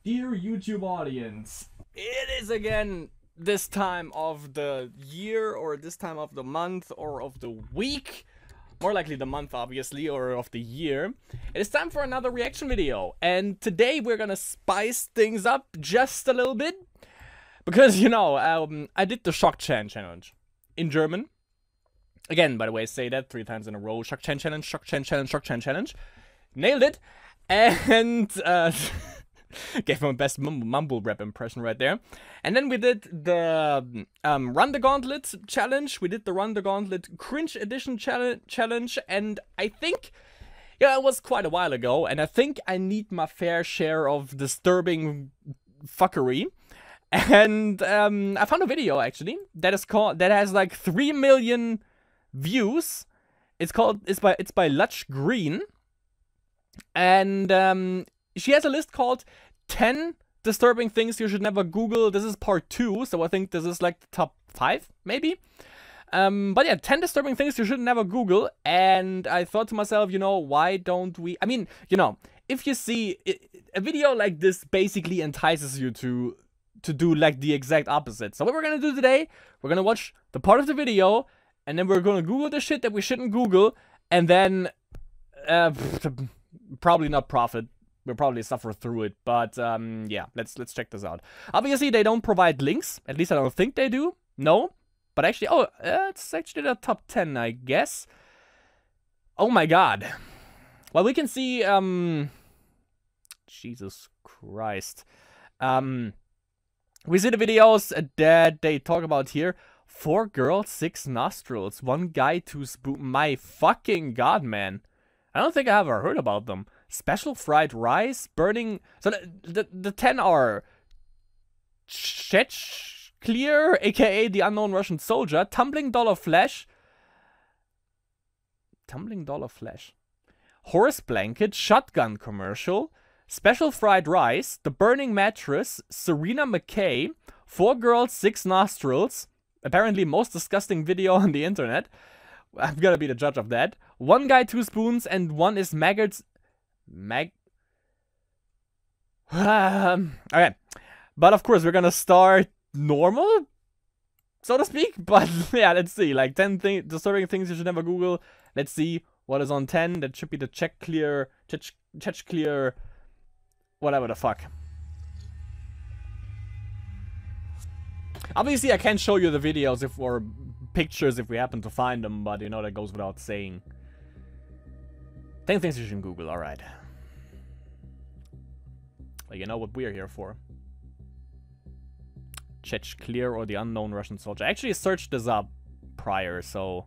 Dear YouTube audience, it is again this time of the year, or this time of the month, or of the week. More likely the month, obviously, or of the year. It is time for another reaction video. And today we're gonna spice things up just a little bit. Because, you know, I did the Shock Chan challenge in German. Again, by the way, say that 3 times in a row. Shock Chan challenge, Shock Chan challenge, Shock Chan challenge. Nailed it. And, gave my best mumble rap impression right there. And then we did the Run the Gauntlet challenge. We did the Run the Gauntlet Cringe Edition challenge. And I think, yeah, it was quite a while ago. And I think I need my fair share of disturbing fuckery. And I found a video actually that has like 3 million views. It's by Lush Green. And she has a list called 10 disturbing things you should never Google. This is part 2, so I think this is like the top 5, maybe. But yeah, 10 disturbing things you should never Google. And I thought to myself, you know, why don't we... I mean, you know, if you see... a video like this basically entices you to do like the exact opposite. So what we're gonna do today, we're gonna watch the part of the video, and then we're gonna Google the shit that we shouldn't Google, and then... probably not profit. We'll probably suffer through it, but yeah, let's check this out. Obviously, they don't provide links. At least I don't think they do. No, but actually, oh, it's actually the top 10, I guess. Oh my god. Well, we can see. Jesus Christ. We see the videos that they talk about here. 4 girls, 6 nostrils, 1 guy, 2 spoon. My fucking god, man. I don't think I ever heard about them. Special fried rice, burning... So the 10 are... Chech Clear, aka the unknown Russian soldier. Tumbling dollar flesh. Tumbling dollar flesh. Horse blanket, shotgun commercial. Special fried rice, the burning mattress. Serena McKay. 4 girls, 6 nostrils. Apparently most disgusting video on the internet. I'm gonna be the judge of that. 1 guy, 2 spoons, and 1 is maggots. Okay. But of course, we're gonna start normal, so to speak. But yeah, let's see. Like 10 disturbing things you should never Google. Let's see what is on 10. That should be the Chech Clear, whatever the fuck. Obviously, I can't show you the videos or pictures if we happen to find them, but you know that goes without saying. 10 things you shouldn't Google, alright. Well, you know what we're here for. Chech Clear or the unknown Russian soldier. I actually searched this up prior, so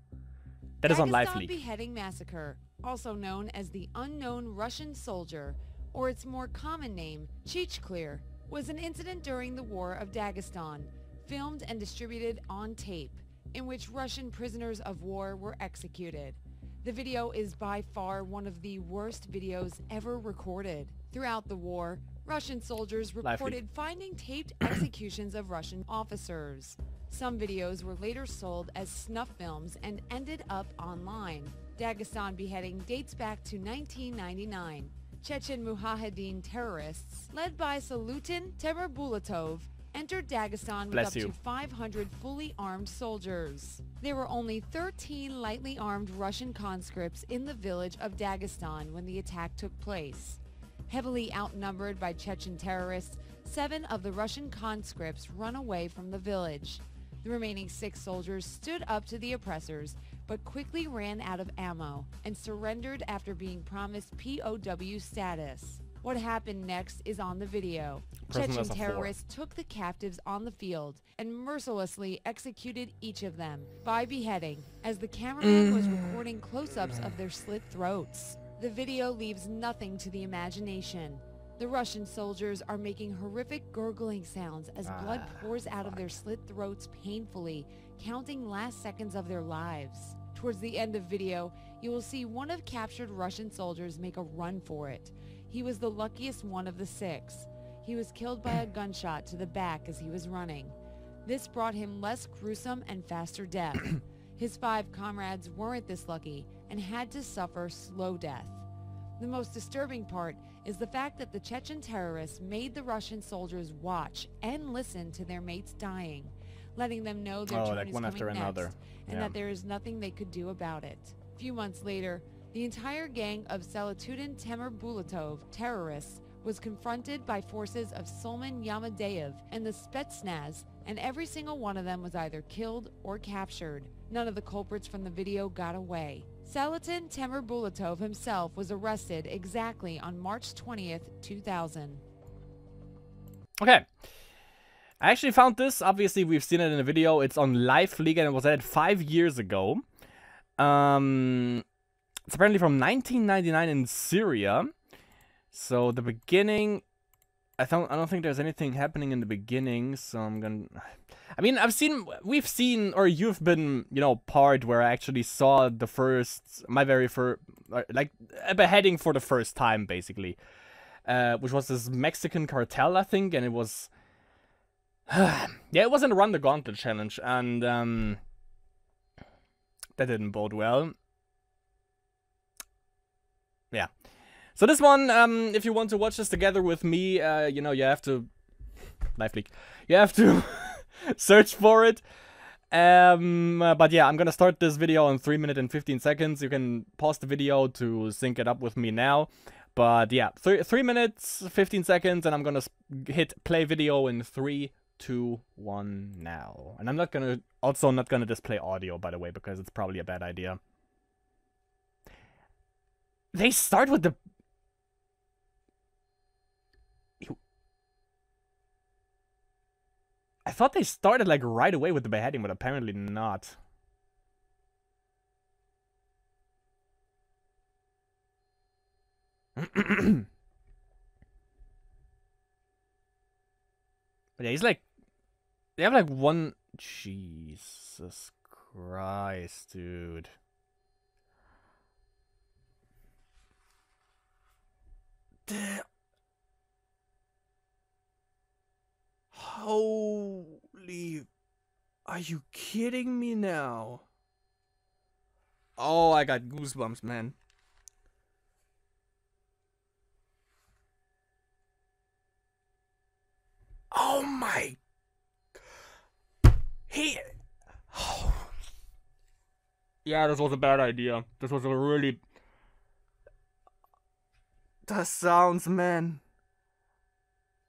that is on Live Leak. Beheading massacre, also known as the unknown Russian soldier, or its more common name, Chech Clear, was an incident during the War of Dagestan, filmed and distributed on tape, in which Russian prisoners of war were executed. The video is by far one of the worst videos ever recorded. Throughout the war, Russian soldiers reported finding taped executions of Russian officers. Some videos were later sold as snuff films and ended up online. Dagestan beheading dates back to 1999. Chechen Mujahideen terrorists, led by Salutin Temirbulatov, entered Dagestan with up to 500 fully armed soldiers. There were only 13 lightly armed Russian conscripts in the village of Dagestan when the attack took place. Heavily outnumbered by Chechen terrorists, 7 of the Russian conscripts run away from the village. The remaining 6 soldiers stood up to the oppressors, but quickly ran out of ammo and surrendered after being promised POW status. What happened next is on the video. Chechen terrorists took the captives on the field and mercilessly executed each of them by beheading, as the cameraman was recording close-ups of their slit throats. The video leaves nothing to the imagination. The Russian soldiers are making horrific gurgling sounds as blood pours out of their slit throats painfully, counting last seconds of their lives. Towards the end of video, you will see one of captured Russian soldiers make a run for it. He was the luckiest one of the 6. He was killed by a gunshot to the back as he was running. This brought him less gruesome and faster death. His 5 comrades weren't this lucky and had to suffer slow death. The most disturbing part is the fact that the Chechen terrorists made the Russian soldiers watch and listen to their mates dying, letting them know their turn like is one coming after another. next, and that there is nothing they could do about it. A few months later, the entire gang of Salatudin Temur terrorists was confronted by forces of Sulman Yamadeyev and the Spetsnaz, and every single one of them was either killed or captured. None of the culprits from the video got away. Salatin Temur himself was arrested exactly on March 20th, 2000. Okay. I actually found this. Obviously, we've seen it in a video. It's on Live League and it was added 5 years ago. It's apparently from 1999 in Syria. So the beginning, I don't think there's anything happening in the beginning. So I'm gonna. I mean, we've seen, or you've been, you know, part where I actually saw my very first, like a beheading for the first time, basically, which was this Mexican cartel, I think, and it was. Yeah, it wasn't a Run the Gauntlet challenge, and that didn't bode well. Yeah. So this one, if you want to watch this together with me, you know, you have to... Live Leak. You have to search for it. But yeah, I'm gonna start this video in 3 minutes and 15 seconds. You can pause the video to sync it up with me now. But yeah, 3 minutes, 15 seconds, and I'm gonna hit play video in 3, 2, 1 now. And I'm not gonna display audio, by the way, because it's probably a bad idea. They start with the... I thought they started like right away with the beheading, but apparently not. But yeah, he's like... They have like one... Jesus Christ, dude. Holy... Are you kidding me now? Oh, I got goosebumps, man. Oh my... Oh. Yeah, this was a bad idea. This was a really... The sounds, man.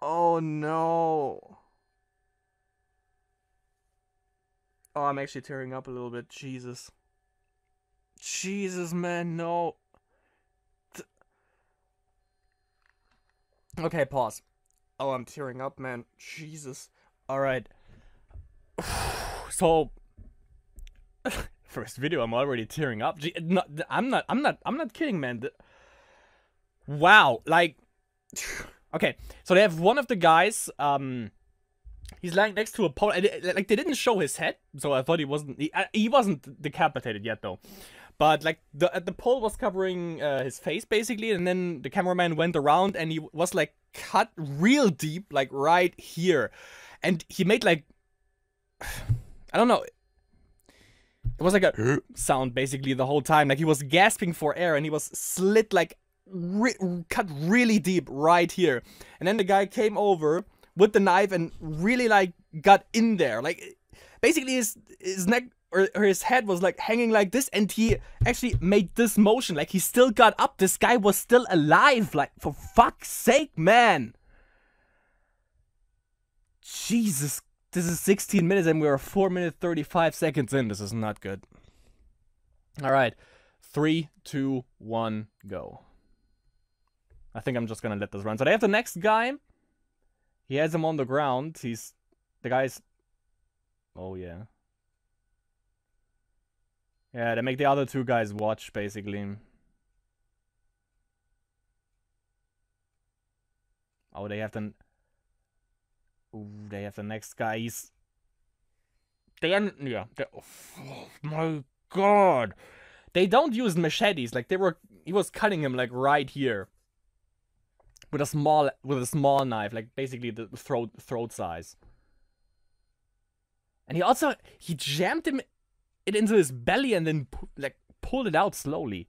Oh no. Oh, I'm actually tearing up a little bit. Jesus. Jesus, man, no. Okay, pause. Oh, I'm tearing up, man. Jesus. Alright. So... First video, I'm already tearing up. I'm not kidding, man. Wow, like... Okay, so they have one of the guys, he's lying next to a pole. Like, they didn't show his head, so I thought he wasn't decapitated yet, though. But, like, the pole was covering his face, basically, and then the cameraman went around, and he was, like, cut real deep, like, right here. And he made, like... I don't know. It was like a sound, basically, the whole time. Like, he was gasping for air, and he was slit, like, cut really deep right here. And then the guy came over with the knife and really, like, got in there. Like, basically, his neck or his head was, like, hanging like this, and he actually made this motion. Like, he still got up. This guy was still alive. Like, for fuck's sake, man. Jesus. This is 16 minutes and we're 4 minutes 35 seconds in. This is not good. Alright. 3, 2, 1, go. I think I'm just gonna let this run. So they have the next guy. He has him on the ground. The guy's... Oh, yeah. Yeah, they make the other two guys watch, basically. Oh, they have the... Ooh, they have the next guy. Yeah. Oh my god. They don't use machetes. Like, he was cutting him, like, right here. With a small knife. Like, basically the throat size. And he jammed it into his belly and then, like, pulled it out slowly.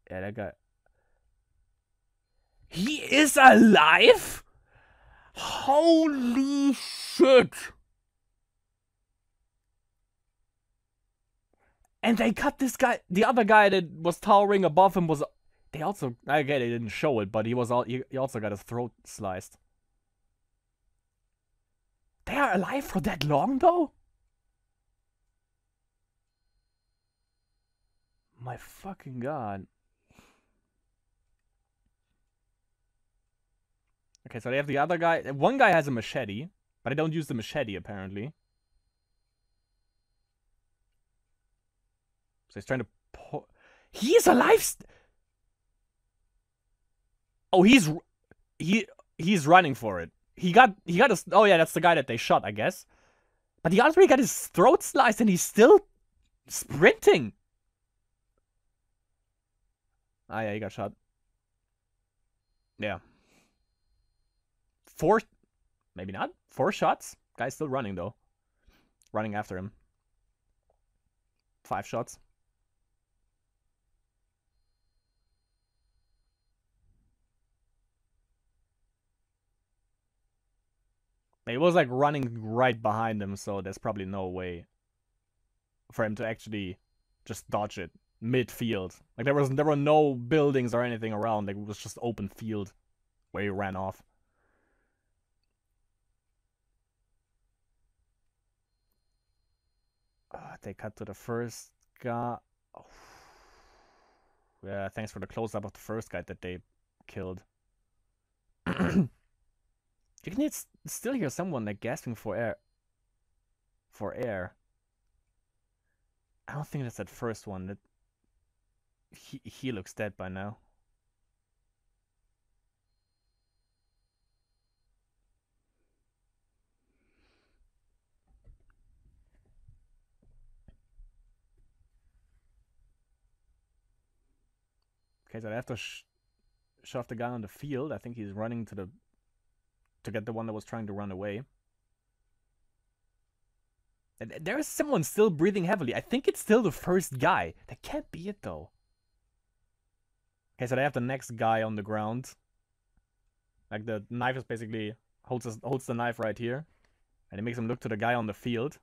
Yeah, that guy. He is alive? Holy shit! And they cut this guy, the other guy that was towering above him was... They also, again, they didn't show it, but he also got his throat sliced. They are alive for that long, though? My fucking god. Okay, so they have the other guy. One guy has a machete, but they don't use the machete, apparently. So he's trying to pull... He is alive! Oh, he's running for it. He got his... Oh yeah, that's the guy that they shot, I guess. But the other guy got his throat sliced and he's still sprinting. Ah yeah, he got shot. Yeah. Maybe not. 4 shots. Guy's still running though. Running after him. 5 shots. He was like running right behind him, so there's probably no way for him to actually just dodge it mid-field. Like there were no buildings or anything around. Like it was just open field where he ran off. They cut to the first guy. Oh. Yeah, thanks for the close-up of the first guy that they killed. You can still hear someone like gasping for air. I don't think that's that first one. That he looks dead by now. Okay, so I have to shove the guy on the field. I think he's running to get the one that was trying to run away. And there is someone still breathing heavily. I think it's still the first guy. That can't be it though. Okay, so they have the next guy on the ground. Like the knife is basically holds the knife right here, and it makes him look to the guy on the field.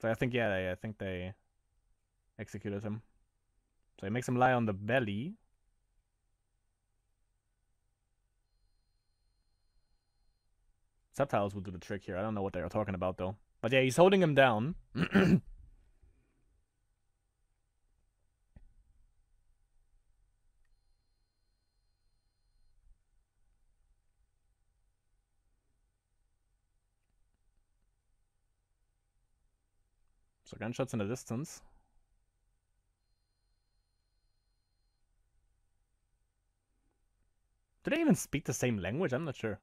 So I think I think they executed him. So he makes him lie on the belly. Subtitles will do the trick here. I don't know what they are talking about though. But yeah, he's holding him down. So gunshots in the distance. Do they even speak the same language? I'm not sure.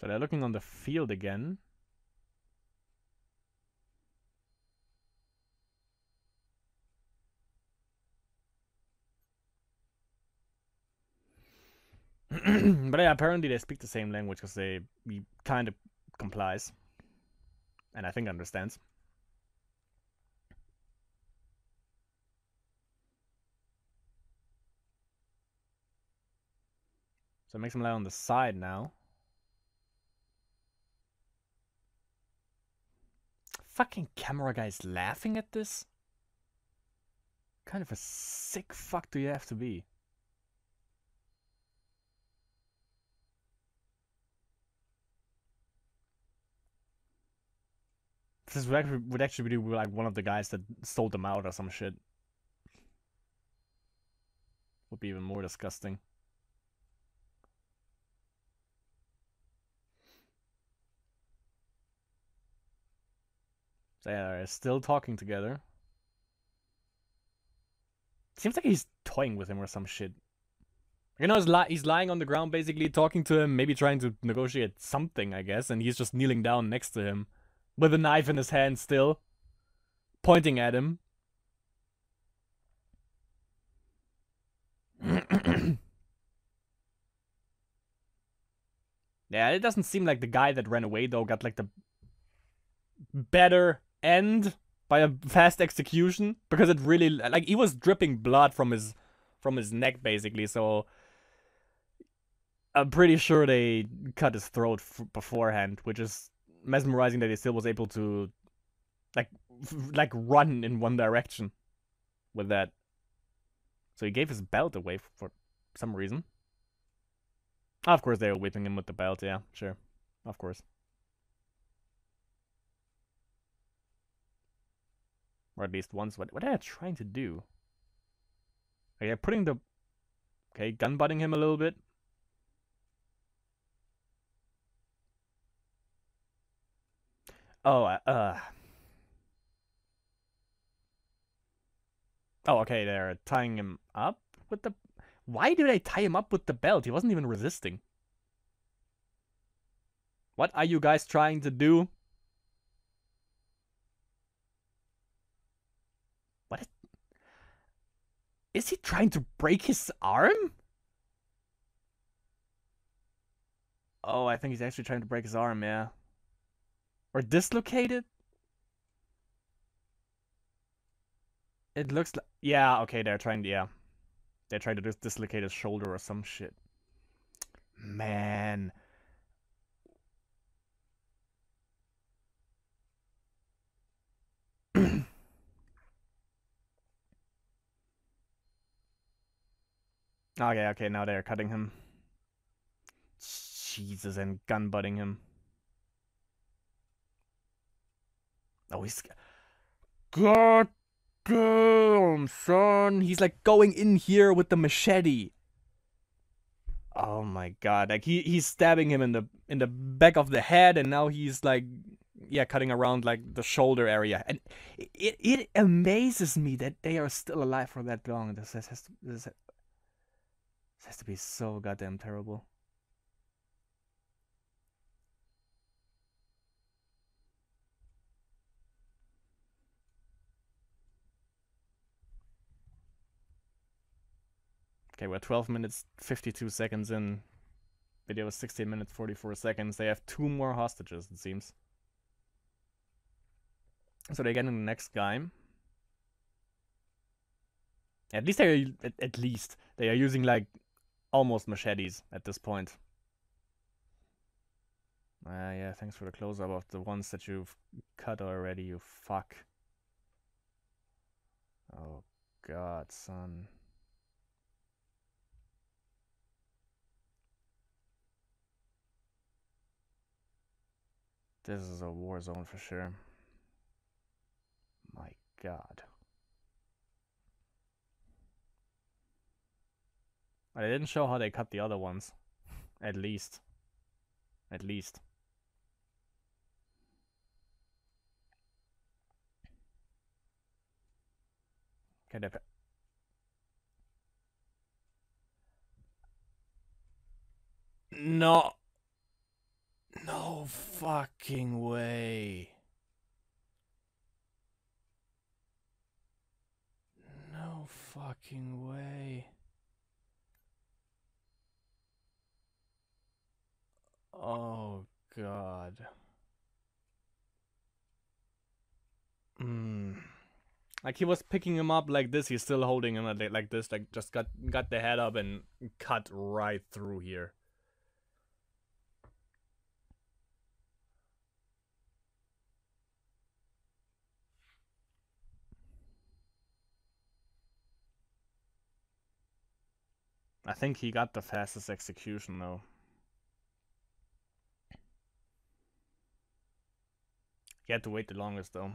So they're looking on the field again. But yeah, apparently they speak the same language because he kind of complies. And I think understands. So it makes him lie on the side now. Fucking camera guy's laughing at this? What kind of a sick fuck do you have to be? This would actually be like one of the guys that sold them out or some shit. Would be even more disgusting. So yeah, they're still talking together. Seems like he's toying with him or some shit. You know, he's lying on the ground basically, talking to him, maybe trying to negotiate something, I guess, and he's just kneeling down next to him. With a knife in his hand still. Pointing at him. Yeah, it doesn't seem like the guy that ran away, though, got, like, the better end by a fast execution. Because it really, like, he was dripping blood from his neck, basically, so I'm pretty sure they cut his throat beforehand, which is mesmerizing that he still was able to, like, run in one direction with that. So he gave his belt away for some reason. Of course, they were whipping him with the belt. Yeah, sure, of course. Or at least once. What are they trying to do? Okay, putting the gun butting him a little bit. Oh, oh, okay, they're tying him up with the. Why do they tie him up with the belt? He wasn't even resisting. What are you guys trying to do? What is he trying to break his arm? Oh, I think he's actually trying to break his arm, yeah. Or dislocate it? It looks like... Yeah, okay, they're trying to... Yeah. They're trying to dislocate his shoulder or some shit. Man. Okay, now they're cutting him. Jesus, and gun butting him. Oh, he's... God damn, son. He's like going in here with the machete. Oh my god. Like he's stabbing him in the back of the head, and now he's like, yeah, cutting around like the shoulder area. And it amazes me that they are still alive for that long. This has to be so goddamn terrible. Okay, we're 12 minutes 52 seconds in. Video is 16 minutes 44 seconds. They have 2 more hostages, it seems. So they're getting the next guy. At least they are using like almost machetes at this point. Yeah, thanks for the close-up of the ones that you've cut already, you fuck. Oh god, son. This is a war zone for sure. My god. They didn't show how they cut the other ones. At least. At least. Okay, they... No. No fucking way. No fucking way. Oh god. Like he was picking him up like this, he's still holding him like this, like just got the head up and cut right through here. I think he got the fastest execution though. He had to wait the longest though.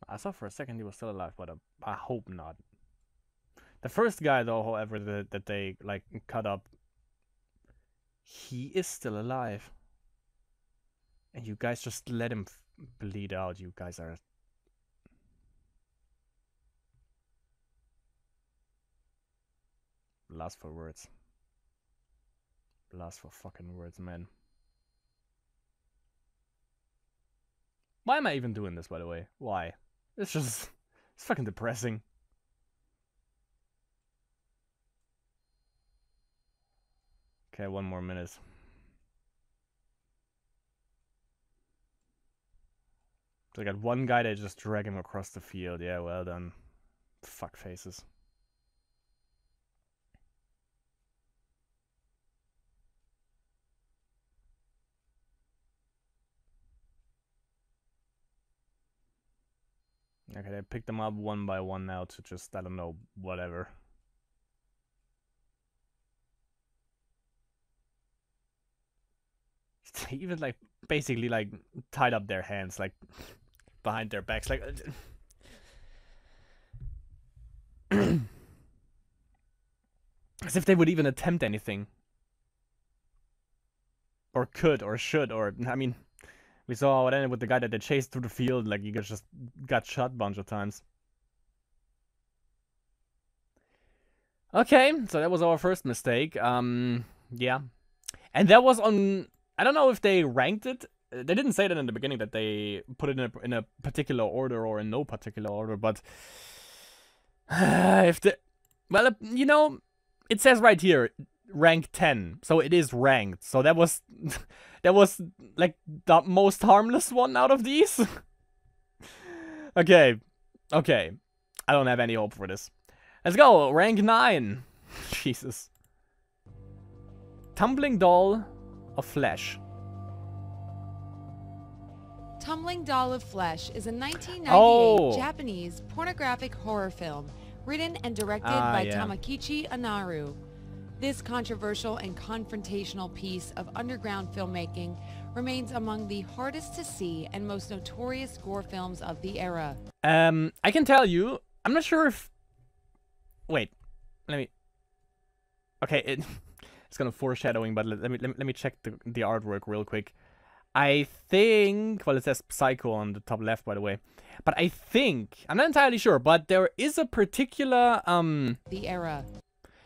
I thought for a second he was still alive, but I hope not. The first guy though, however, that they like cut up, he is still alive. And you guys just let him bleed out. You guys are... Blast for words. Blast for fucking words, man. Why am I even doing this, by the way? Why? It's just... It's fucking depressing. Okay, 1 more minute. So I got one guy that just drag him across the field. Yeah, well done. Fuck faces. Okay, they picked them up one by one now to just, I don't know, whatever. They even, like, basically, like, tied up their hands, like, behind their backs, like... As if they would even attempt anything. Or could, or should, or, I mean... We saw what ended with the guy that they chased through the field, like, he just got shot a bunch of times. Okay, so that was our first mistake. Yeah. And that was on... I don't know if they ranked it. They didn't say that in the beginning, that they put it in a particular order or in no particular order, but... if the... Well, you know, it says right here, rank 10, so it is ranked. So that was... that was, like, the most harmless one out of these. Okay. Okay. I don't have any hope for this. Let's go. Rank 9. Jesus. Tumbling Doll of Flesh. Tumbling Doll of Flesh is a 1998 Japanese pornographic horror film written and directed by Tamakichi Anaru. This controversial and confrontational piece of underground filmmaking remains among the hardest to see and most notorious gore films of the era. I can tell you, I'm not sure if... Wait, let me... Okay, it's kind of foreshadowing, but let me check the artwork real quick. I think... Well, it says Psycho on the top left, by the way. But I think... I'm not entirely sure, but there is a particular... The era.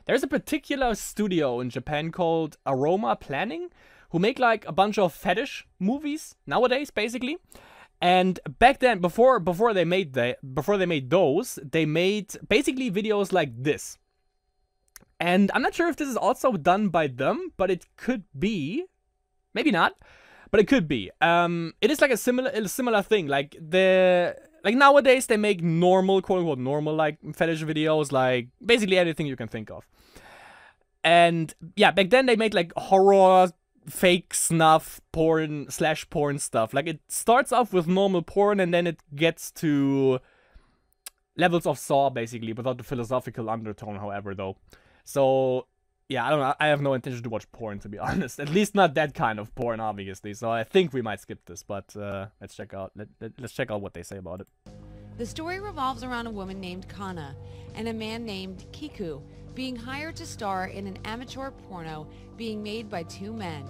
There's a particular studio in Japan called Aroma Planning, who make like a bunch of fetish movies nowadays, basically. And back then, before they made those, they made basically videos like this. And I'm not sure if this is also done by them, but it could be, maybe not, but it could be. It is like a similar thing. Like nowadays they make normal, quote unquote normal, like fetish videos, like basically anything you can think of. And yeah, back then they made like horror, fake snuff, porn, /porn stuff. Like it starts off with normal porn and then it gets to levels of Saw, basically, without the philosophical undertone, however, though. So yeah, I don't know. I have no intention to watch porn, to be honest. At least not that kind of porn, obviously. So I think we might skip this, but let's check out what they say about it. The story revolves around a woman named Kana and a man named Kiku being hired to star in an amateur porno being made by 2 men.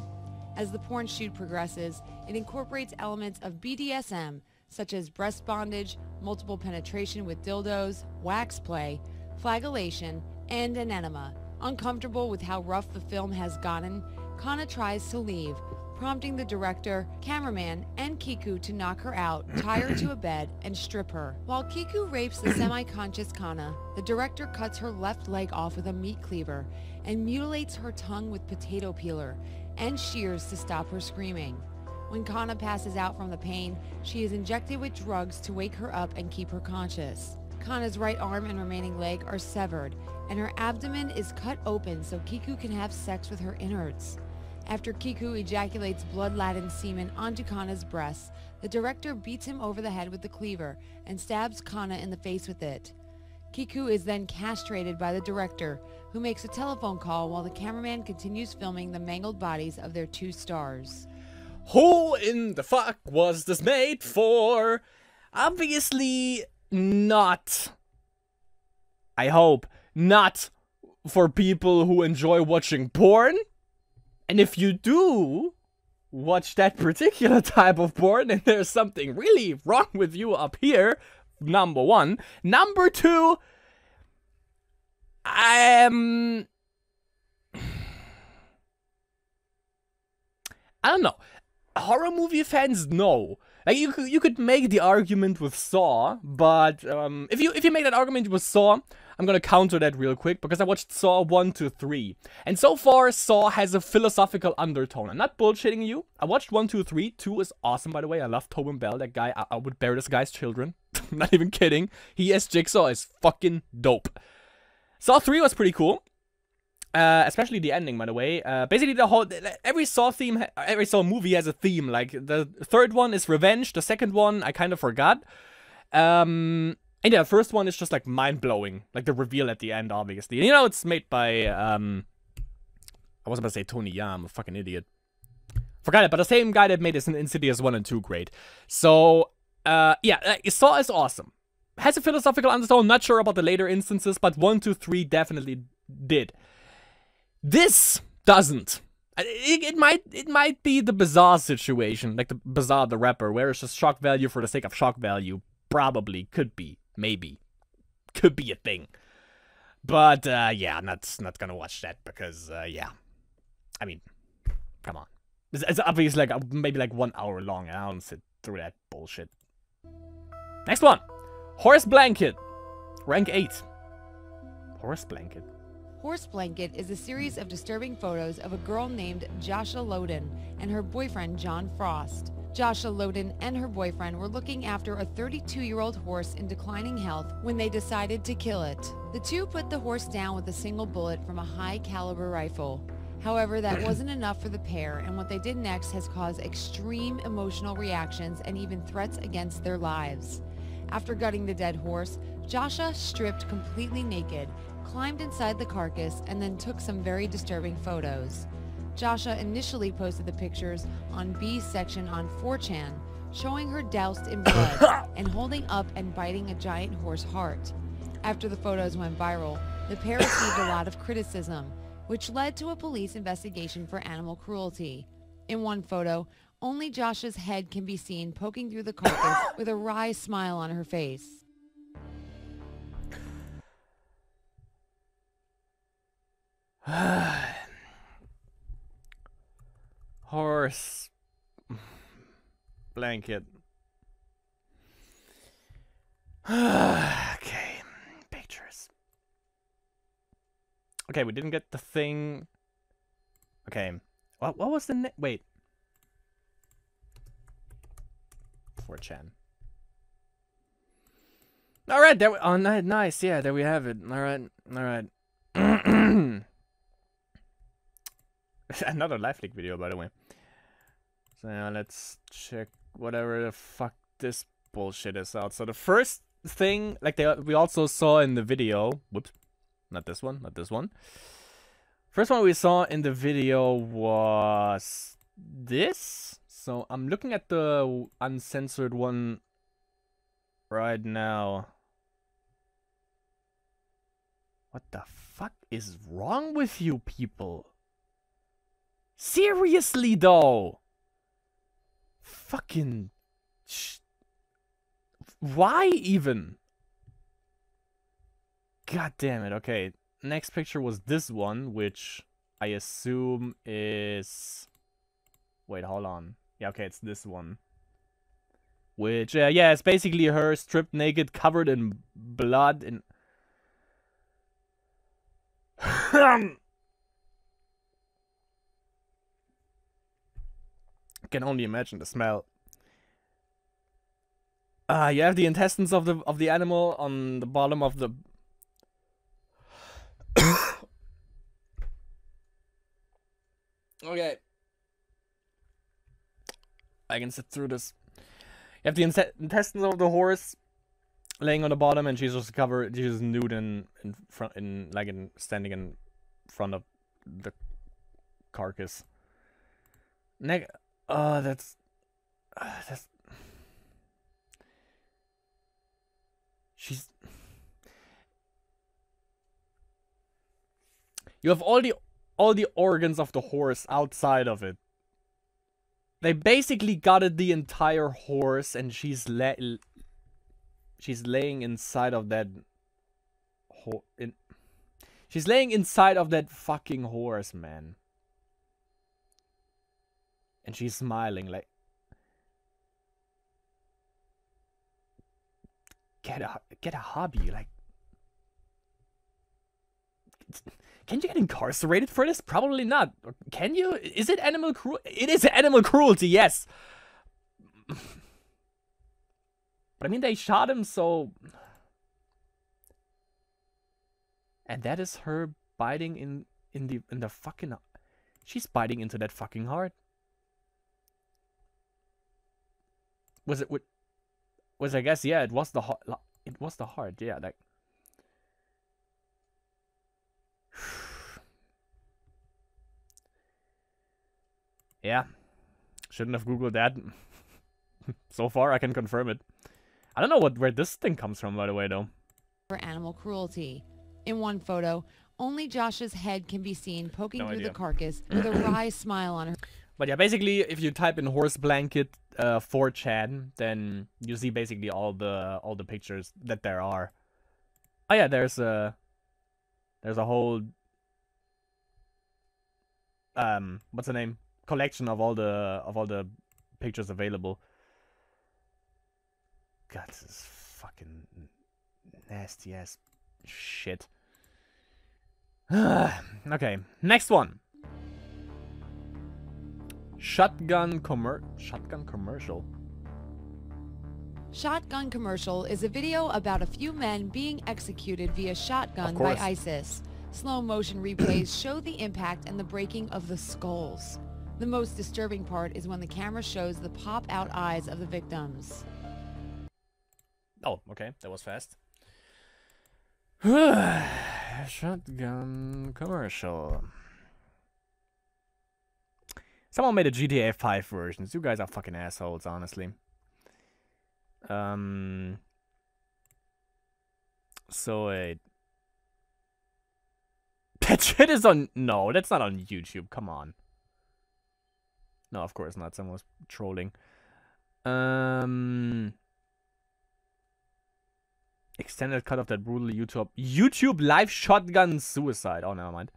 As the porn shoot progresses, it incorporates elements of BDSM, such as breast bondage, multiple penetration with dildos, wax play, flagellation, and an enema. Uncomfortable with how rough the film has gotten, Kana tries to leave, prompting the director, cameraman, and Kiku to knock her out, tie her to a bed, and strip her. While Kiku rapes the semi-conscious Kana, the director cuts her left leg off with a meat cleaver and mutilates her tongue with potato peeler and shears to stop her screaming. When Kana passes out from the pain, she is injected with drugs to wake her up and keep her conscious. Kana's right arm and remaining leg are severed, and her abdomen is cut open so Kiku can have sex with her innards. After Kiku ejaculates blood-laden semen onto Kana's breasts, the director beats him over the head with the cleaver and stabs Kana in the face with it. Kiku is then castrated by the director, who makes a telephone call while the cameraman continues filming the mangled bodies of their 2 stars. Who in the fuck was this made for? Obviously not. I hope not for people who enjoy watching porn. And if you do watch that particular type of porn, then there's something really wrong with you up here, number 1. Number 2, I don't know. Horror movie fans know. Like you could make the argument with Saw, but if you make that argument with Saw, I'm gonna counter that real quick because I watched Saw 1 to 3, and so far Saw has a philosophical undertone. I'm not bullshitting you. I watched 1, 2, 3. 2 is awesome, by the way. I love Tobin Bell. That guy, I would bear this guy's children. Not even kidding. He as Jigsaw is fucking dope. Saw 3 was pretty cool. Especially the ending, by the way. Basically, every Saw movie has a theme. Like the third one is revenge. The second one I kind of forgot. And yeah, the first one is just like mind blowing. Like the reveal at the end, obviously. And, you know, it's made by I was about to say Tony Yam, a fucking idiot. Forgot it, but the same guy that made Insidious 1 and 2 great. So yeah, Saw is awesome. Has a philosophical undertone. Not sure about the later instances, but 1, 2, 3 definitely did. This doesn't. It might be the Bizarre situation, like the Bizarre the rapper, where it's just shock value for the sake of shock value. Probably, could be, maybe, could be a thing. But yeah, I'm not gonna watch that because yeah, I mean, come on, it's obviously like maybe like 1 hour long, and I don't sit through that bullshit. Next one, Horse Blanket, rank 8. Horse Blanket. Horse Blanket is a series of disturbing photos of a girl named Joshua Loden and her boyfriend John Frost. Joshua Loden and her boyfriend were looking after a 32-year-old horse in declining health when they decided to kill it. The two put the horse down with a single bullet from a high-caliber rifle. However, that wasn't enough for the pair, and what they did next has caused extreme emotional reactions and even threats against their lives. After gutting the dead horse, Joshua stripped completely naked, climbed inside the carcass, and then took some very disturbing photos. Joshua initially posted the pictures on B's section on 4chan, showing her doused in blood and holding up and biting a giant horse heart. After the photos went viral, the pair received a lot of criticism, which led to a police investigation for animal cruelty. In one photo, only Joshua's head can be seen poking through the carcass with a wry smile on her face. Horse Blanket. Okay, pictures. Okay, we didn't get the thing. Okay, what was the wait? 4chan. All right, there. Oh, nice. Yeah, there we have it. All right, all right. Another live leak video, by the way. So now let's check whatever the fuck this bullshit is out. So the first thing, like we also saw in the video. Whoops, not this one, not this one. First one we saw in the video was this. So I'm looking at the uncensored one right now. What the fuck is wrong with you people? Seriously though, fucking why even? God damn it. Okay, next picture was this one, which I assume is, wait, hold on. Yeah, okay, it's this one, which yeah, it's basically her stripped naked, covered in blood and can only imagine the smell. You have the intestines of the animal on the bottom of the okay. I can sit through this. You have the intestines of the horse laying on the bottom, and she's just covered. She's nude in front, standing in front of the carcass. That's she's. You have all the organs of the horse outside of it. They basically gutted the entire horse, and she's laying inside of that she's laying inside of that fucking horse, man. And she's smiling like, get a hobby, like. Can you get incarcerated for this? Probably not. Can you? Is it animal cruelty? It is animal cruelty, yes. But I mean, they shot him, so. And that is her biting in the fucking. She's biting into that fucking heart. Was it? Was I guess? Yeah, it was the heart. It was the heart. Yeah, like. Yeah, shouldn't have googled that. So far, I can confirm it. I don't know where this thing comes from, by the way, though. For animal cruelty. In one photo, only Josh's head can be seen poking through the carcass with a wry smile on her. But yeah, basically, if you type in horse blanket 4chan, then you see basically all the pictures that there are. Oh yeah, there's a whole what's the name? Collection of all the pictures available. God, this is fucking nasty ass shit. Okay, next one. Shotgun commercial. Shotgun commercial is a video about a few men being executed via shotgun by ISIS. Slow motion replays show the impact and the breaking of the skulls. The most disturbing part is when the camera shows the pop-out eyes of the victims. Oh, okay, that was fast. Shotgun commercial. Someone made a GTA 5 version. You guys are fucking assholes, honestly. So wait. That shit is on... No, that's not on YouTube. Come on. No, of course not. Someone was trolling. Extended cut of that brutal YouTube live shotgun suicide. Oh, never mind.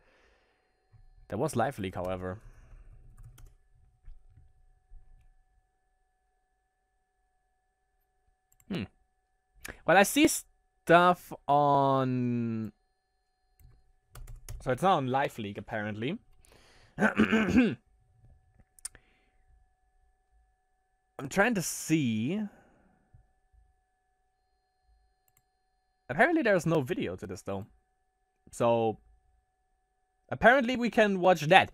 There was live leak, however. Well, I see stuff on... So it's not on live leak, apparently. I'm trying to see... Apparently there's no video to this, though. So... Apparently we can watch that.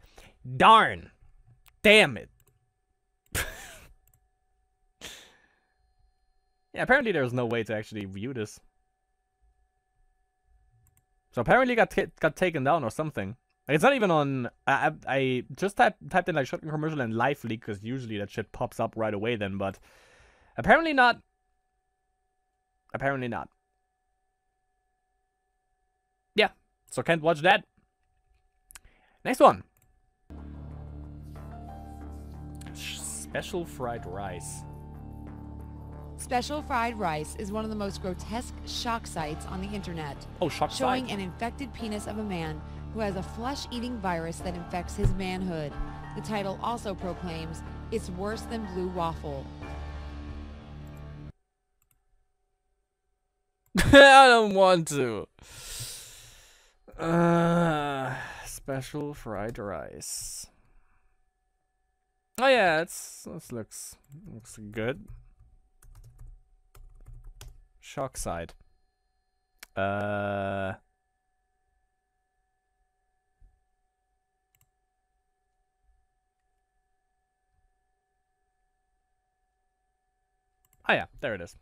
Darn! Damn it! Yeah, apparently there's no way to actually view this. So apparently it got taken down or something. Like, it's not even on... I just typed in like shotgun commercial and live leak, because usually that shit pops up right away then, but... Apparently not. Apparently not. Yeah, so can't watch that. Next one. Special fried rice. Special fried rice is one of the most grotesque shock sites on the internet. Oh, shock showing site. An infected penis of a man who has a flesh-eating virus that infects his manhood. The title also proclaims, "It's worse than blue waffle." I don't want to. Special fried rice. Oh yeah, this looks good. Shock side. Oh yeah, there it is.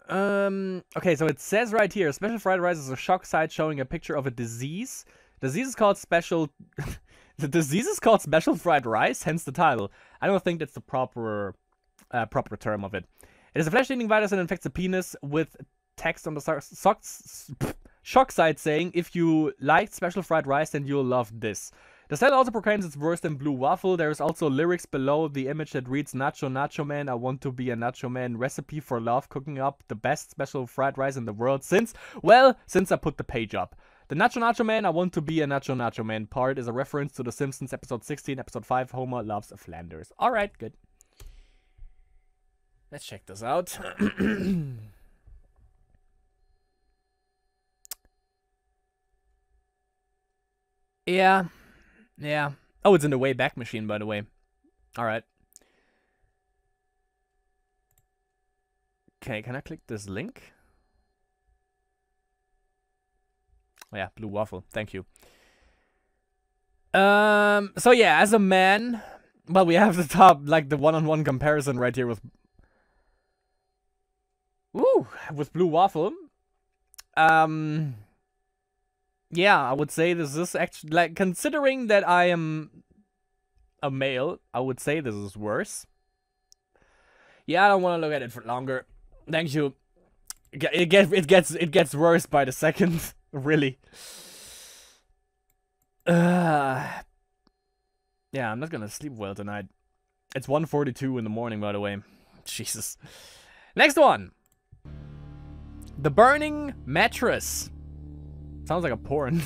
Okay, so it says right here, special fried rice is a shock site showing a picture of a disease. The disease is called special fried rice, hence the title. I don't think that's the proper term of it. It is a flesh-eating virus that infects the penis, with text on the shock site saying, "If you liked special fried rice, then you'll love this." The site also proclaims it's worse than blue waffle. There is also lyrics below the image that reads, "Nacho, nacho man, I want to be a nacho man. Recipe for love, cooking up the best special fried rice in the world since I put the page up." The Nacho Nacho Man, I want to be a Nacho Nacho Man part is a reference to The Simpsons episode 16, episode 5, Homer loves Flanders. Alright, good. Let's check this out. Yeah. Yeah. Oh, it's in the Wayback Machine, by the way. Alright. Okay, can I click this link? Oh, yeah, blue waffle. Thank you. So yeah, as a man, well, we have the top, like, the one-on-one comparison right here with... Ooh, with blue waffle. Yeah, I would say this is actually, like, considering that I am a male, I would say this is worse. Yeah, I don't want to look at it for longer. Thank you. It gets worse by the second, really. Yeah, I'm not gonna sleep well tonight. It's 1:42 in the morning, by the way. Jesus. Next one. The Burning Mattress. Sounds like a porn.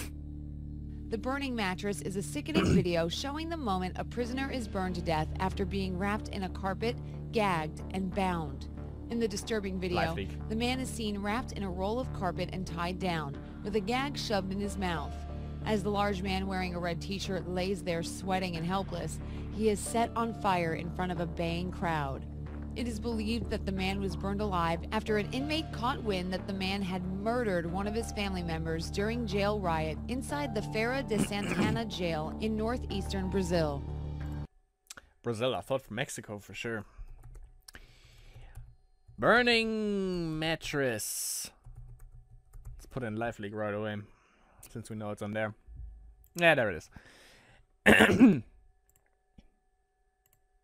The Burning Mattress is a sickening video showing the moment a prisoner is burned to death after being wrapped in a carpet, gagged, and bound. In the disturbing video, the man is seen wrapped in a roll of carpet and tied down, with a gag shoved in his mouth. As the large man wearing a red t-shirt lays there sweating and helpless, he is set on fire in front of a baying crowd. It is believed that the man was burned alive after an inmate caught wind that the man had murdered one of his family members during jail riot inside the Feira de Santana jail in northeastern Brazil. Brazil, I thought from Mexico for sure. Burning Mattress. Let's put in Live League right away, since we know it's on there. Yeah, there it is.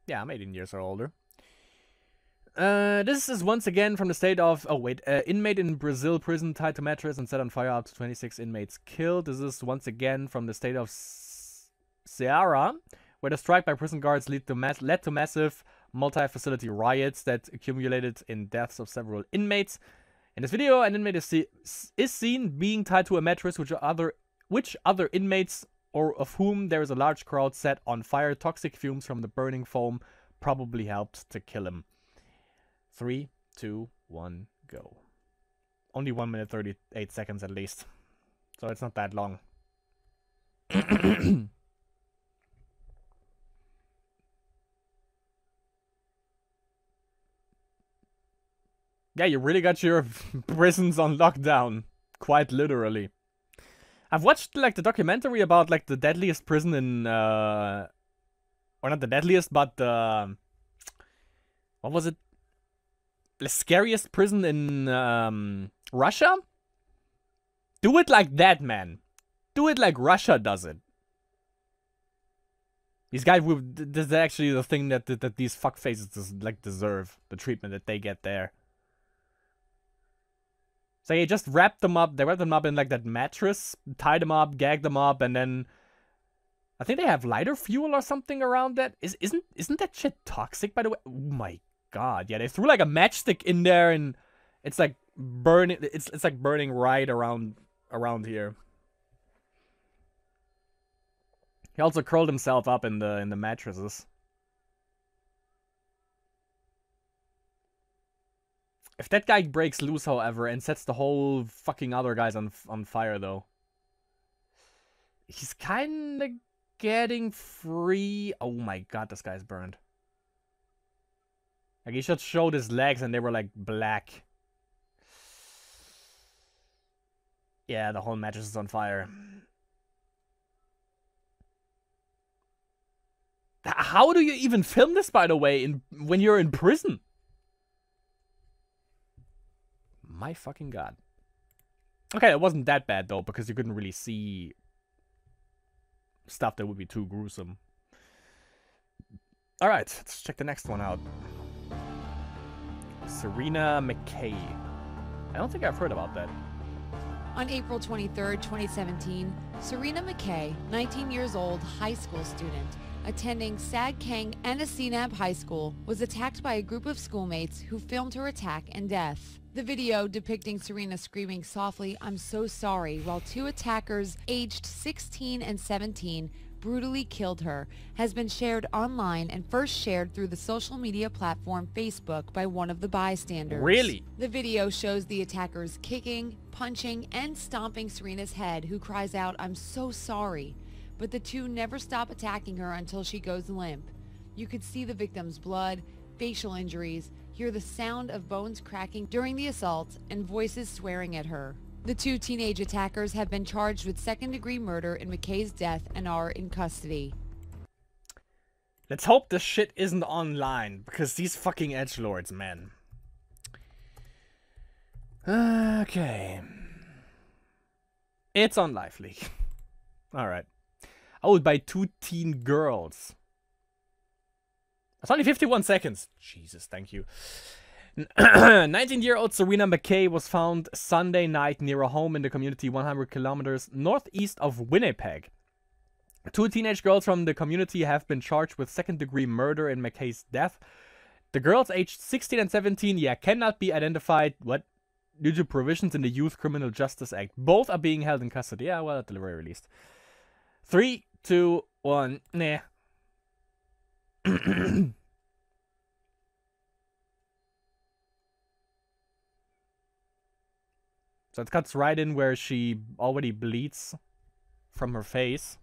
Yeah, I'm 18 years or older. This is once again from the state of... Oh, wait. Inmate in Brazil prison tied to mattress and set on fire, up to 26 inmates killed. This is once again from the state of Ceará, where the strike by prison guards led to massive multi-facility riots that accumulated in deaths of several inmates. In this video, an inmate is seen being tied to a mattress, which other inmates, or of whom there is a large crowd, set on fire. Toxic fumes from the burning foam probably helped to kill him. 3, 2, 1, go. Only 1 minute 38 seconds at least. So it's not that long. Yeah, you really got your prisons on lockdown. Quite literally. I've watched, like, the documentary about, like, the deadliest prison in, or not the deadliest, but, what was it? The scariest prison in, Russia? Do it like that, man. Do it like Russia does it. These guys, this is actually the thing that these fuckfaces, like, deserve. The treatment that they get there. So they just wrapped them up. They wrapped them up in, like, that mattress, tied them up, gagged them up, and then I think they have lighter fuel or something around that. Isn't that shit toxic, by the way? Oh my god! Yeah, they threw like a matchstick in there, and it's like burning. It's like burning right around here. He also curled himself up in the mattresses. If that guy breaks loose, however, and sets the whole fucking other guys on fire, though, he's kind of getting free. Oh my god, this guy's burned. Like, he just showed his legs and they were like black. Yeah, the whole mattress is on fire. How do you even film this, by the way, when you're in prison? My fucking god. Okay, it wasn't that bad, though, because you couldn't really see stuff that would be too gruesome. Alright, let's check the next one out. Serena McKay. I don't think I've heard about that. On April 23rd, 2017, Serena McKay, 19 years old, high school student, attending Sag Kang Anasinab High School, was attacked by a group of schoolmates who filmed her attack and death. The video depicting Serena screaming softly, "I'm so sorry," while two attackers aged 16 and 17 brutally killed her, has been shared online and first shared through the social media platform Facebook by one of the bystanders. Really? The video shows the attackers kicking, punching, and stomping Serena's head, who cries out, "I'm so sorry." But the two never stop attacking her until she goes limp. You could see the victim's blood, facial injuries, hear the sound of bones cracking during the assault, and voices swearing at her. The two teenage attackers have been charged with second-degree murder in McKay's death and are in custody. Let's hope this shit isn't online, because these fucking edgelords, man. Okay. It's on Live League. Alright. Owned by two teen girls. It's only 51 seconds. Jesus, thank you. 19-year-old Serena McKay was found Sunday night near a home in the community 100 kilometers northeast of Winnipeg. Two teenage girls from the community have been charged with second-degree murder in McKay's death. The girls aged 16 and 17, cannot be identified, due to provisions in the Youth Criminal Justice Act. Both are being held in custody. Yeah, well, at the very least. 3, 2, 1, nah. So it cuts right in where she already bleeds from her face.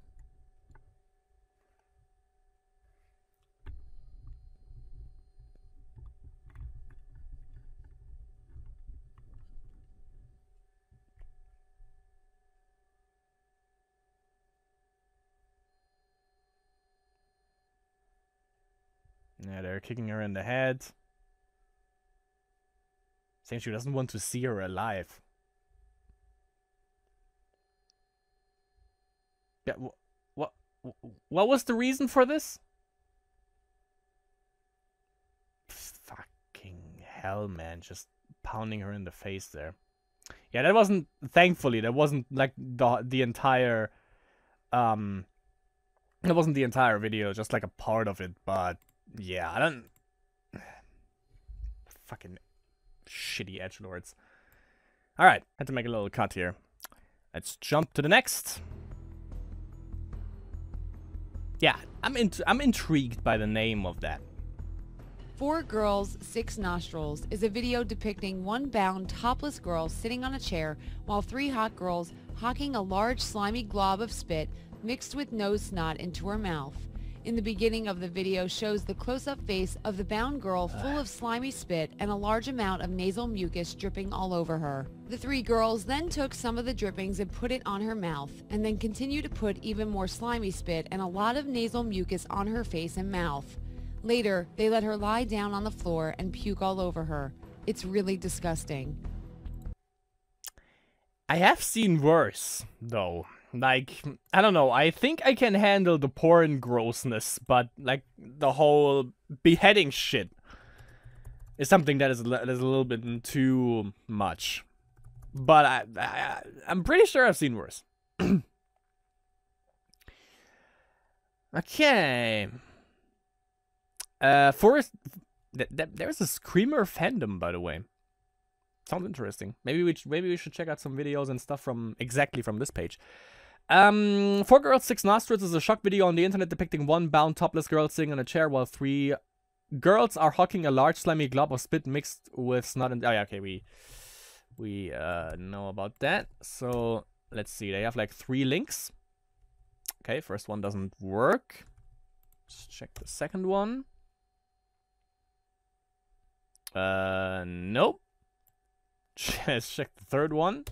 Yeah, they're kicking her in the head. Saying she doesn't want to see her alive. Yeah, what was the reason for this? Fucking hell, man. Just pounding her in the face there. Yeah, that wasn't, thankfully, that wasn't like the entire, that wasn't the entire video, just like a part of it, but yeah, I don't, fucking shitty edgelords. Alright, had to make a little cut here. Let's jump to the next. Yeah, I'm intrigued by the name of that. 4 Girls, 6 Nostrils is a video depicting one bound, topless girl sitting on a chair while 3 hot girls hawking a large slimy glob of spit mixed with nose snot into her mouth. In the beginning of the video shows the close-up face of the bound girl full of slimy spit and a large amount of nasal mucus dripping all over her. The 3 girls then took some of the drippings and put it on her mouth, and then continued to put even more slimy spit and a lot of nasal mucus on her face and mouth. Later, they let her lie down on the floor and puke all over her. It's really disgusting. I have seen worse, though. Like, I don't know, I think I can handle the porn grossness, but, like, the whole beheading shit is something that is a little bit too much. But I'm pretty sure I've seen worse. Okay. Forest, there's a Screamer fandom, by the way. Sounds interesting. Maybe we should check out some videos and stuff from this page. 4 Girls, 6 Nostrils is a shock video on the internet depicting one bound topless girl sitting on a chair while 3 girls are hawking a large slimy glob of spit mixed with snot and... Oh yeah, okay, we know about that. So, let's see, they have like 3 links. Okay, first one doesn't work. Let's check the second one. Nope. Let's check the third one.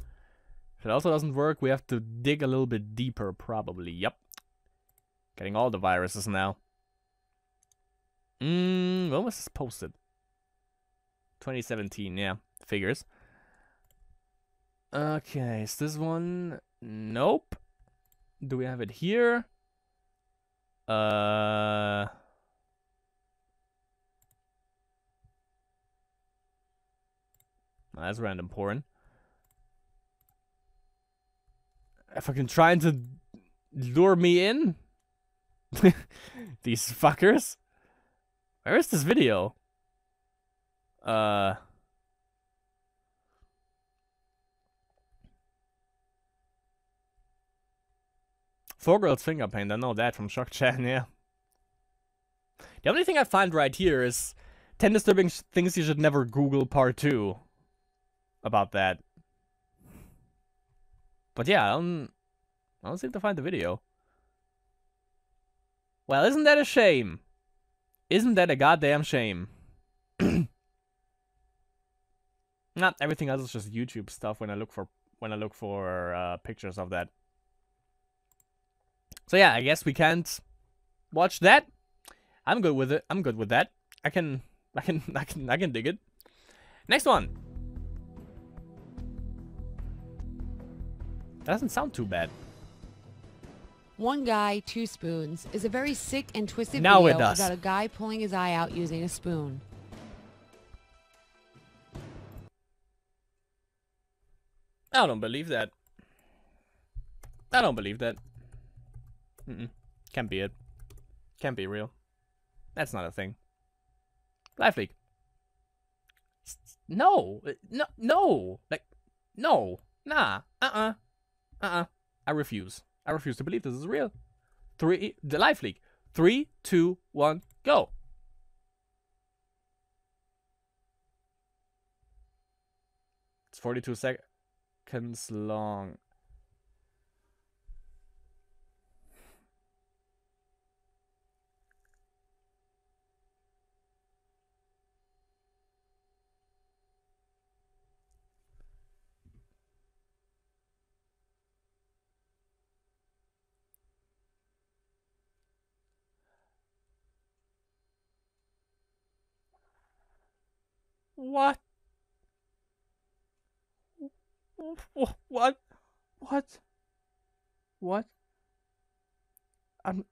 If it also doesn't work, we have to dig a little bit deeper, probably. Yep. Getting all the viruses now. When was this posted? 2017, yeah. Figures. Okay, is this one? Nope. Do we have it here? That's random porn. Fucking trying to lure me in? These fuckers. Where is this video? Four girls finger paint. I know that from Shock Chan, yeah. The only thing I find right here is 10 disturbing things you should never Google part 2 about that. But yeah, I don't seem to find the video. Well, isn't that a shame? Isn't that a goddamn shame? Not everything else is just YouTube stuff when I look for pictures of that. So yeah, I guess we can't watch that. I'm good with it. I'm good with that. I can dig it. Next one. That doesn't sound too bad. One Guy, Two Spoons is a very sick and twisted Now video it does. about a guy pulling his eye out using a spoon. I don't believe that. I don't believe that. Can't be it. Can't be real. That's not a thing. Live leak. No. No. Like, no. Nah. I refuse. I refuse to believe this is real. The live leak. 3, 2, 1, go. It's 42 seconds long. What? What? What? What? I'm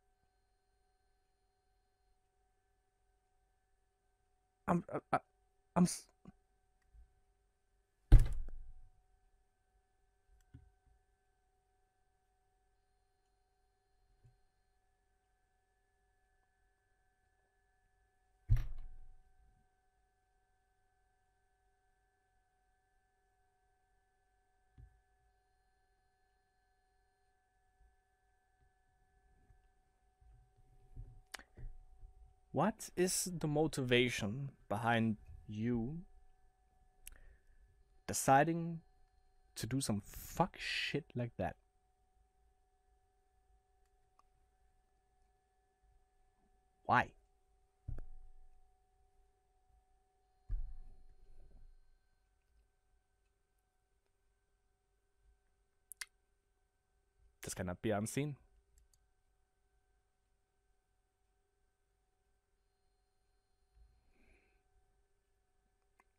What is the motivation behind you deciding to do some fuck shit like that? Why? This cannot be unseen.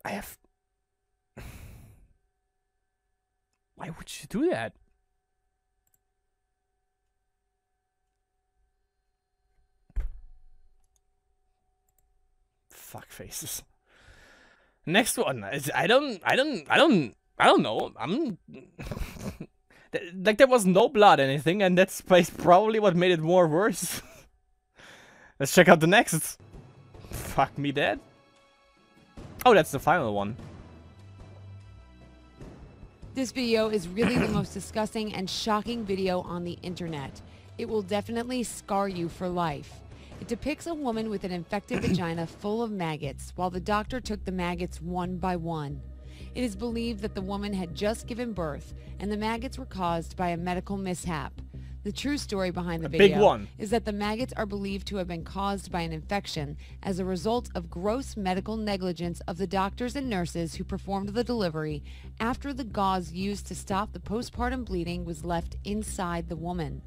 I have... Why would you do that? Fuck faces. Next one. I don't know. I'm like, there was no blood or anything, and that's probably what made it more worse. Let's check out the next. Fuck me dead. Oh, that's the final one. This video is really the most disgusting and shocking video on the internet. It will definitely scar you for life. It depicts a woman with an infected vagina full of maggots while the doctor took the maggots one by one. It is believed that the woman had just given birth and the maggots were caused by a medical mishap. The true story behind the video is that the maggots are believed to have been caused by an infection as a result of gross medical negligence of the doctors and nurses who performed the delivery after the gauze used to stop the postpartum bleeding was left inside the woman.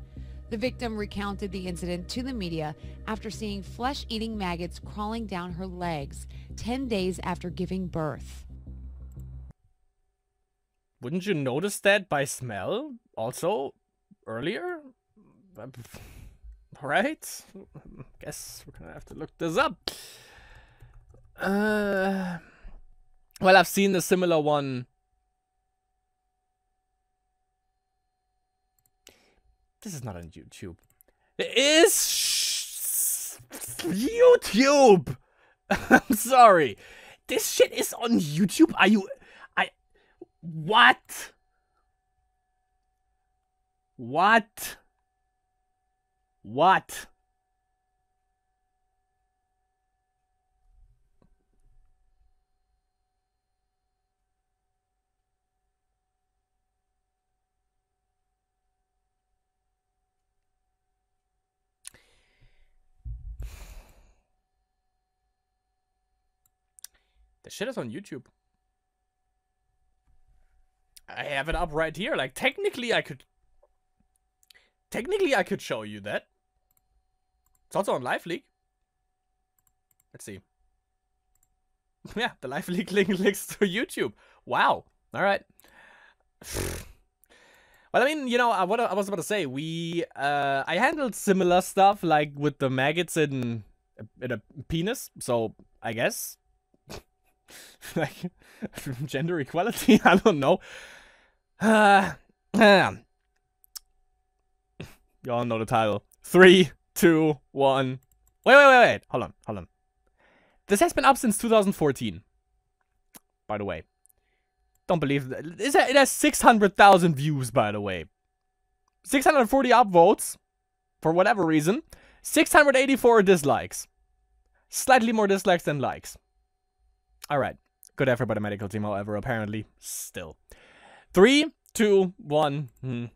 The victim recounted the incident to the media after seeing flesh-eating maggots crawling down her legs 10 days after giving birth. Wouldn't you notice that by smell also earlier? Right? Guess we're gonna have to look this up. Well, I've seen a similar one. This is not on YouTube. It is. YouTube! I'm sorry. This shit is on YouTube? Are you... What? What? What? The shit is on YouTube. I have it up right here. Like, technically I could show you that. It's also on Live Leak. Let's see. Yeah, the Live Leak link links to YouTube. Wow. All right. Well, I mean, you know, what I was about to say, I handled similar stuff, like with the maggots in a penis, so I guess, like, gender equality, I don't know. You all know the title. 3, 2, 1. Wait. Hold on. This has been up since 2014, by the way. Don't believe that. It has 600,000 views, by the way. 640 upvotes, for whatever reason. 684 dislikes. Slightly more dislikes than likes. Alright. Good effort by the medical team, however, apparently. Still. 3, 2, 1.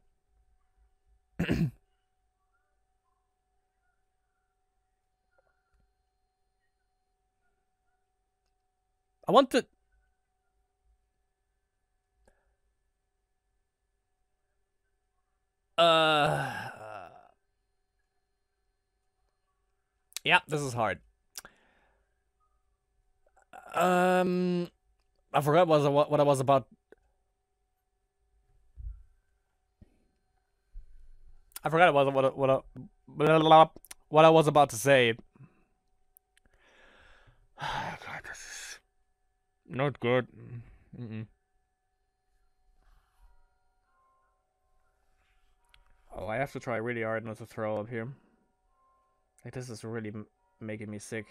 I want to... Yeah, this is hard. I forgot what I was about. I forgot what I was about to say. God, this is not good. Oh, I have to try really hard not to throw up here. Like, this is really making me sick.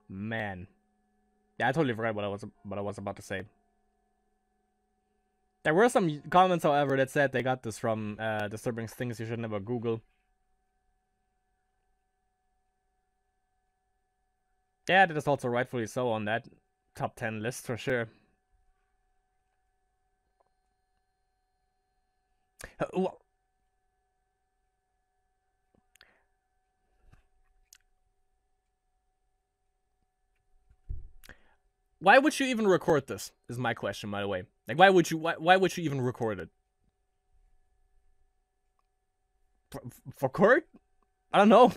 Man. Yeah, I totally forgot what I was about to say. There were some comments, however, that said they got this from disturbing things you should never Google. Yeah, that is also rightfully so on that top 10 list for sure. Why would you even record this? Is my question, by the way. Like, why would you even record it? For court? I don't know.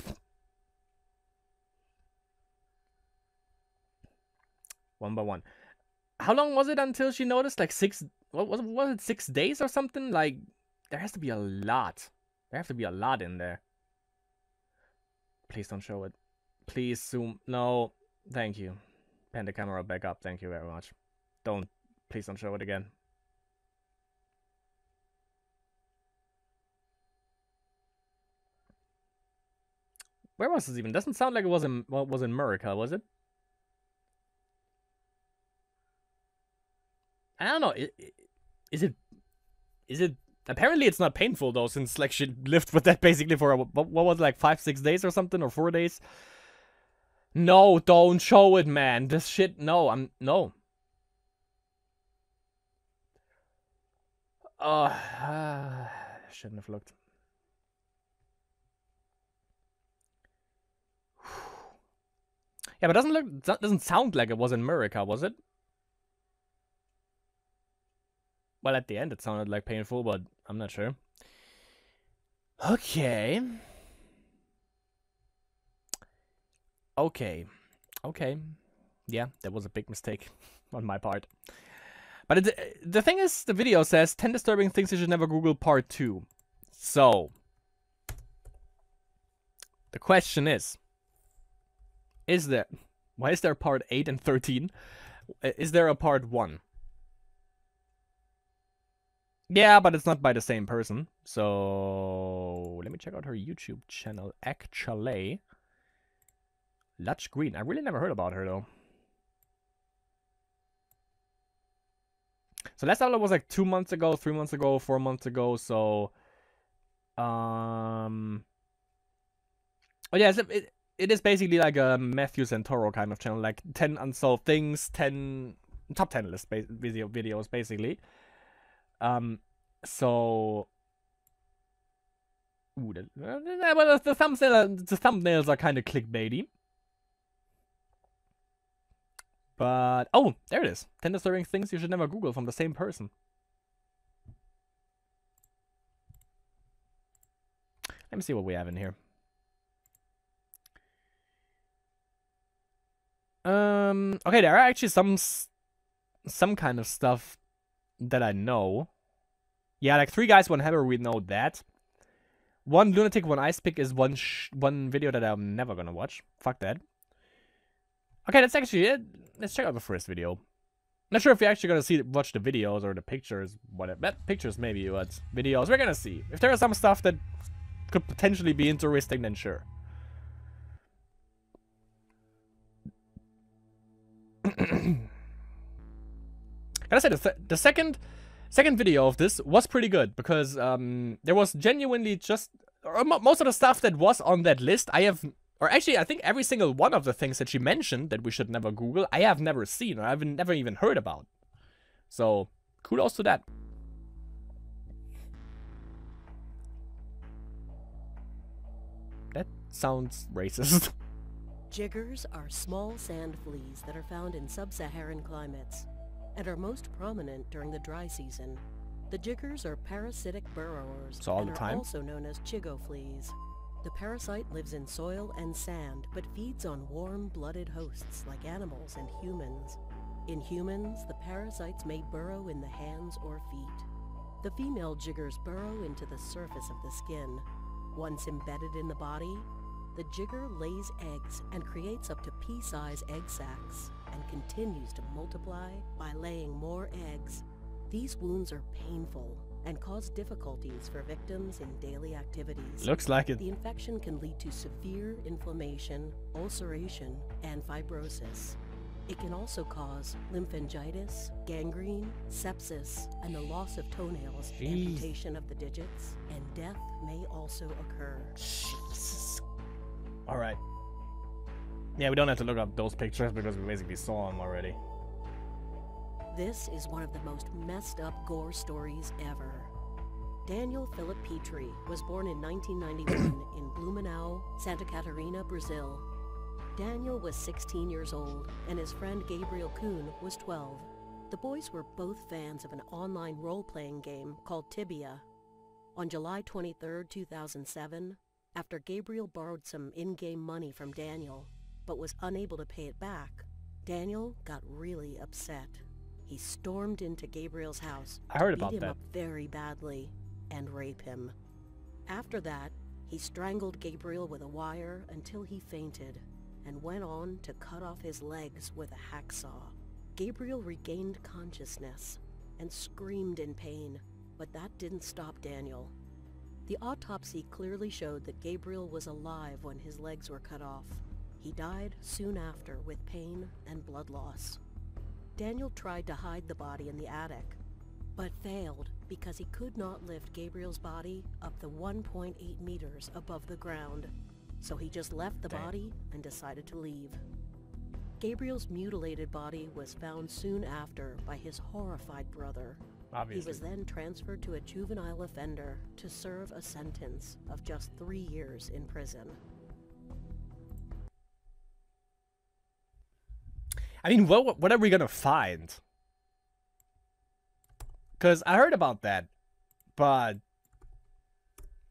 One by one. How long was it until she noticed? Like 6... What was it? 6 days or something? Like, there has to be a lot. There have to be a lot in there. Please don't show it. Please zoom. No. Thank you. Pan the camera back up. Thank you very much. Please don't show it again. Where was this even? Doesn't sound like it was in America, was it? I don't know. Is it? Apparently, it's not painful though, since like she lived with that basically for what was it, like 5-6 days or something, or 4 days. No, don't show it, man. This shit. No, no. Shouldn't have looked. Yeah, but doesn't sound like it was in America, was it? Well, at the end it sounded like painful, but I'm not sure. Okay. Okay. Yeah, that was a big mistake on my part. But the thing is, the video says 10 disturbing things you should never Google part 2. So, the question is there... Why is there part 8 and 13? Is there a part 1? Yeah, but it's not by the same person. So let me check out her YouTube channel, actually. Lutch Green. I really never heard about her, though. So last upload was like 2 months ago, 3 months ago, 4 months ago, so... Oh yeah, it is basically like a Matthew Santoro kind of channel, like 10 unsolved things, 10... top 10 list videos, basically. So... Ooh, the thumbnails are kind of clickbaity. But, oh, there it is. 10 disturbing things you should never Google from the same person. Let me see what we have in here. Okay, there are actually some kind of stuff that I know. Yeah, like 3 guys, 1 hammer, we know that. 1 lunatic, 1 ice pick is one video that I'm never gonna watch. Fuck that. Okay, that's actually it. Let's check out the first video. Not sure if you're actually gonna watch the videos or the pictures, whatever. Pictures maybe, but videos we're gonna see. If there is some stuff that could potentially be interesting, then sure. Gotta say, the second video of this was pretty good because there was genuinely just most of the stuff that was on that list I have. Or actually, I think every single one of the things that she mentioned that we should never Google, I have never seen or I've never even heard about. So, kudos to that. That sounds racist. Jiggers are small sand fleas that are found in sub-Saharan climates and are most prominent during the dry season. The jiggers are parasitic burrowers and are also known as chigo fleas. The parasite lives in soil and sand, but feeds on warm-blooded hosts like animals and humans. In humans, the parasites may burrow in the hands or feet. The female jiggers burrow into the surface of the skin. Once embedded in the body, the jigger lays eggs and creates up to pea-size egg sacs and continues to multiply by laying more eggs. These wounds are painful and cause difficulties for victims in daily activities. Looks like it. The infection can lead to severe inflammation, ulceration, and fibrosis. It can also cause lymphangitis, gangrene, sepsis, and the loss of toenails, amputation of the digits, and death may also occur. Jesus. Alright. Yeah, we don't have to look up those pictures because we basically saw them already. This is one of the most messed up gore stories ever. Daniel Philip Petrie was born in 1991 in Blumenau, Santa Catarina, Brazil. Daniel was 16 years old, and his friend Gabriel Kuhn was 12. The boys were both fans of an online role-playing game called Tibia. On July 23, 2007, after Gabriel borrowed some in-game money from Daniel, but was unable to pay it back, Daniel got really upset. He stormed into Gabriel's house, beat him up very badly, and rape him. After that, he strangled Gabriel with a wire until he fainted, and went on to cut off his legs with a hacksaw. Gabriel regained consciousness and screamed in pain, but that didn't stop Daniel. The autopsy clearly showed that Gabriel was alive when his legs were cut off. He died soon after with pain and blood loss. Daniel tried to hide the body in the attic, but failed because he could not lift Gabriel's body up the 1.8 meters above the ground. So he just left the body and decided to leave. Gabriel's mutilated body was found soon after by his horrified brother. Obviously. He was then transferred to a juvenile offender to serve a sentence of just 3 years in prison. I mean, what are we gonna find? Because I heard about that, but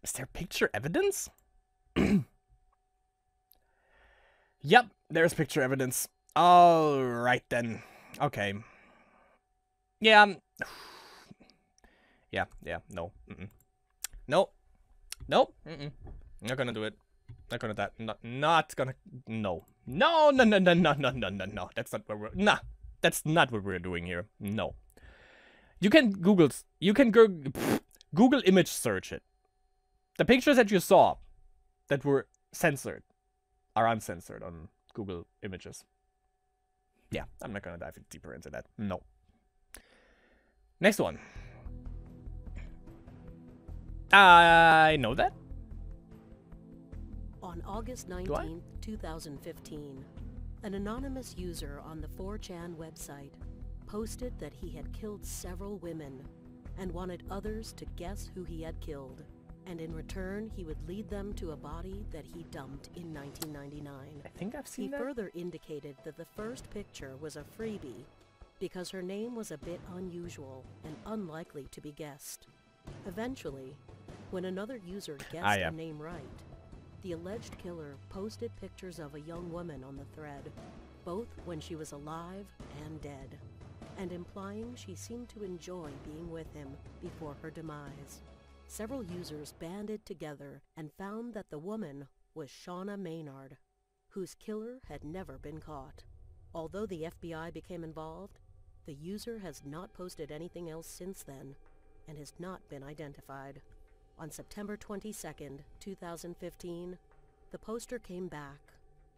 is there picture evidence? Yep, there's picture evidence. Alright then. Okay. Yeah. Yeah, no. No. Nope. Not gonna do it. Not gonna that. Not gonna. No. No. That's not what we're. Nah. That's not what we're doing here. No. You can Google image search it. The pictures that you saw that were censored are uncensored on Google Images. Yeah, I'm not gonna dive deeper into that. No. Next one. I know that. On August 19, 2015, an anonymous user on the 4chan website posted that he had killed several women and wanted others to guess who he had killed. And in return, he would lead them to a body that he dumped in 1999. I think I've seen that. He further indicated that the first picture was a freebie because her name was a bit unusual and unlikely to be guessed. Eventually, when another user guessed the name right, the alleged killer posted pictures of a young woman on the thread, both when she was alive and dead, and implying she seemed to enjoy being with him before her demise. Several users banded together and found that the woman was Shauna Maynard, whose killer had never been caught. Although the FBI became involved, the user has not posted anything else since then and has not been identified. On September 22nd, 2015, the poster came back,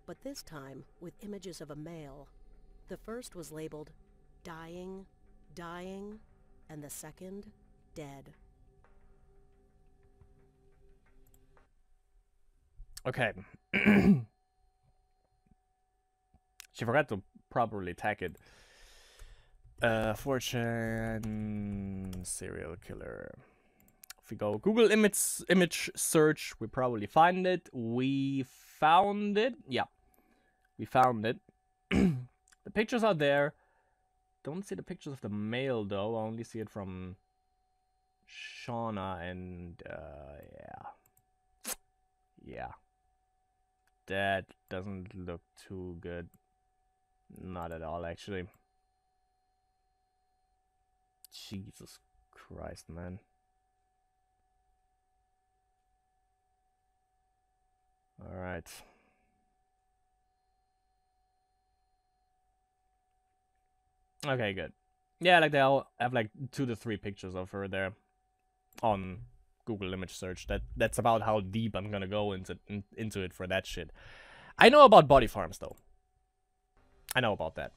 but this time with images of a male. The first was labeled dying, dying, and the second dead. Okay. She forgot to properly tag it. 4chan serial killer. If we go Google image search, we probably find it. We found it. Yeah. We found it. The pictures are there. Don't see the pictures of the male though. I only see it from Shauna and yeah. That doesn't look too good. Not at all, actually. Jesus Christ, man. Alright. Okay, good. Yeah, like they all have like 2 to 3 pictures of her there on Google image search. That's about how deep I'm gonna go into it for that shit. I know about body farms though. I know about that.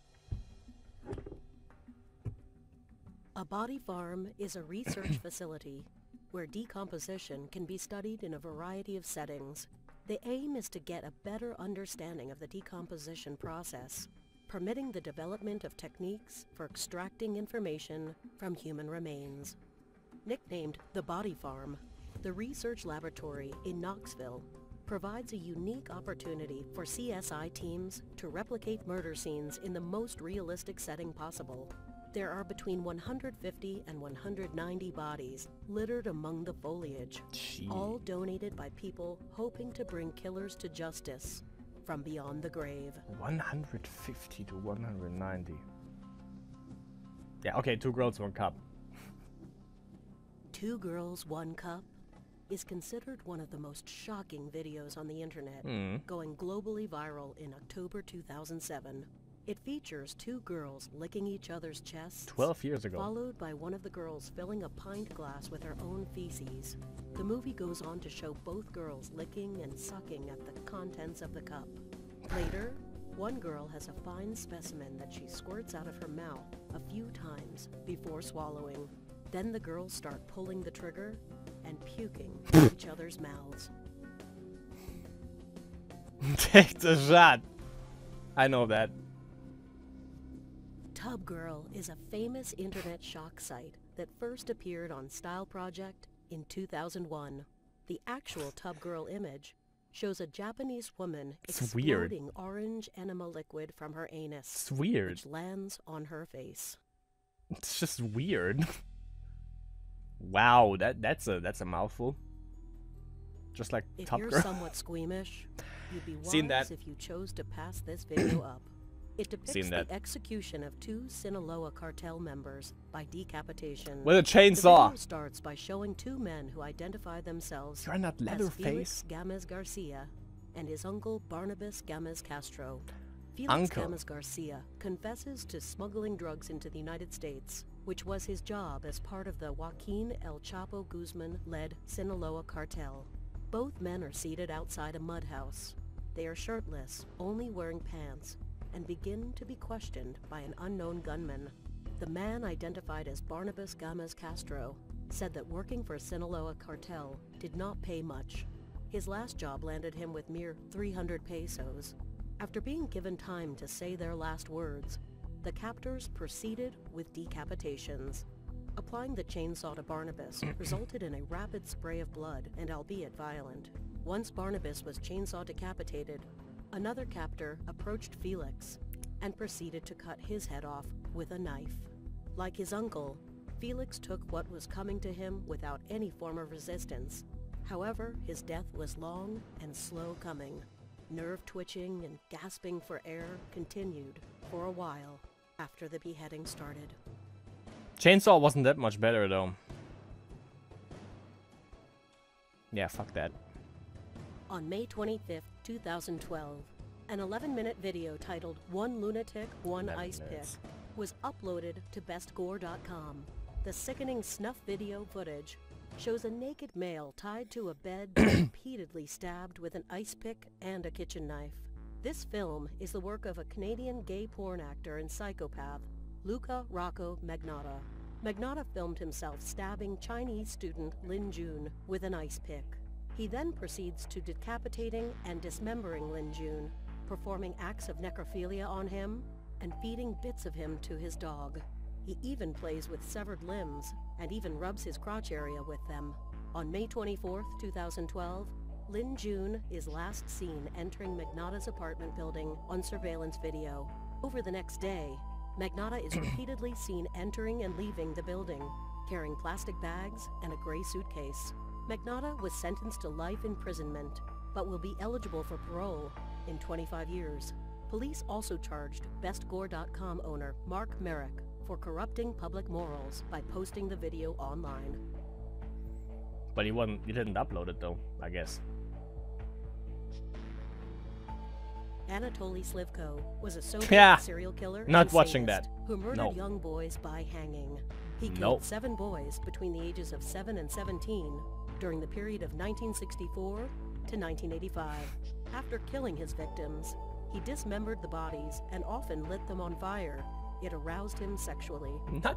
A body farm is a research facility where decomposition can be studied in a variety of settings. The aim is to get a better understanding of the decomposition process, permitting the development of techniques for extracting information from human remains. Nicknamed the Body Farm, the research laboratory in Knoxville provides a unique opportunity for CSI teams to replicate murder scenes in the most realistic setting possible. There are between 150 and 190 bodies littered among the foliage, all donated by people hoping to bring killers to justice from beyond the grave. 150 to 190. Yeah, okay, 2 girls, 1 cup. 2 Girls, 1 Cup is considered one of the most shocking videos on the internet, going globally viral in October 2007. It features 2 girls licking each other's chests, 12 years ago, followed by one of the girls filling a pint glass with her own feces. The movie goes on to show both girls licking and sucking at the contents of the cup. Later, one girl has a fine specimen that she squirts out of her mouth a few times before swallowing. Then the girls start pulling the trigger and puking in each other's mouths. Take the shot. I know that. Tub Girl is a famous internet shock site that first appeared on Style Project in 2001. The actual Tub Girl image shows a Japanese woman exploding orange enema liquid from her anus. It's weird. Which lands on her face. It's just weird. Wow, that's a mouthful. Just like if Top you're Girl. Somewhat squeamish, you'd be wise if you chose to pass this video up. It depicts the execution of 2 Sinaloa cartel members by decapitation. With a chainsaw. The video starts by showing 2 men who identify themselves as Felix Gamez Garcia and his uncle Barnabas Gamez Castro. Felix Gamez Garcia confesses to smuggling drugs into the United States which was his job as part of the Joaquin El Chapo Guzman-led Sinaloa cartel. Both men are seated outside a mud house. They are shirtless, only wearing pants, and begin to be questioned by an unknown gunman. The man, identified as Barnabas Gomez Castro, said that working for Sinaloa cartel did not pay much. His last job landed him with mere 300 pesos. After being given time to say their last words, the captors proceeded with decapitations. Applying the chainsaw to Barnabas resulted in a rapid spray of blood, and albeit violent. Once Barnabas was chainsaw decapitated, another captor approached Felix and proceeded to cut his head off with a knife. Like his uncle, Felix took what was coming to him without any form of resistance. However, his death was long and slow coming. Nerve twitching and gasping for air continued for a while after the beheading started. Chainsaw wasn't that much better though. Yeah, fuck that. On May 25th, 2012, an 11-minute video titled "One Lunatic, One Ice Pick" was uploaded to bestgore.com. The sickening snuff video footage shows a naked male tied to a bed repeatedly stabbed with an ice pick and a kitchen knife. This film is the work of a Canadian gay porn actor and psychopath, Luca Rocco Magnotta. Magnotta filmed himself stabbing Chinese student Lin Jun with an ice pick. He then proceeds to decapitating and dismembering Lin Jun, performing acts of necrophilia on him and feeding bits of him to his dog. He even plays with severed limbs and even rubs his crotch area with them. On May 24th, 2012, Lin Jun is last seen entering Magnotta's apartment building on surveillance video. Over the next day, Magnotta is repeatedly seen entering and leaving the building, carrying plastic bags and a gray suitcase. Magnotta was sentenced to life imprisonment, but will be eligible for parole in 25 years. Police also charged BestGore.com owner Mark Merrick for corrupting public morals by posting the video online. But he didn't upload it though, I guess. Anatoly Slivko was a Soviet serial killer not and watching sadist that. who murdered young boys by hanging. He killed 7 boys between the ages of 7 and 17 during the period of 1964 to 1985. After killing his victims, he dismembered the bodies and often lit them on fire. It aroused him sexually.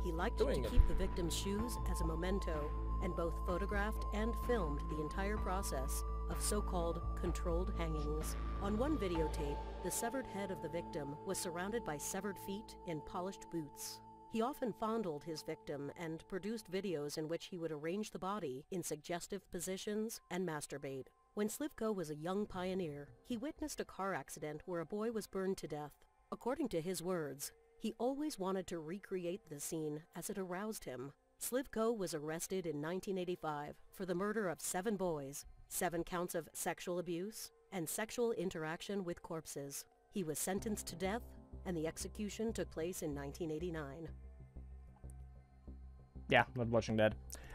He liked to keep the victims' shoes as a memento, and both photographed and filmed the entire process of so-called controlled hangings. On one videotape, the severed head of the victim was surrounded by severed feet in polished boots. He often fondled his victim and produced videos in which he would arrange the body in suggestive positions and masturbate. When Slivko was a young pioneer, he witnessed a car accident where a boy was burned to death. According to his words, he always wanted to recreate the scene as it aroused him. Slivko was arrested in 1985 for the murder of 7 boys, 7 counts of sexual abuse, and sexual interaction with corpses. He was sentenced to death, and the execution took place in 1989. Yeah, not watching that.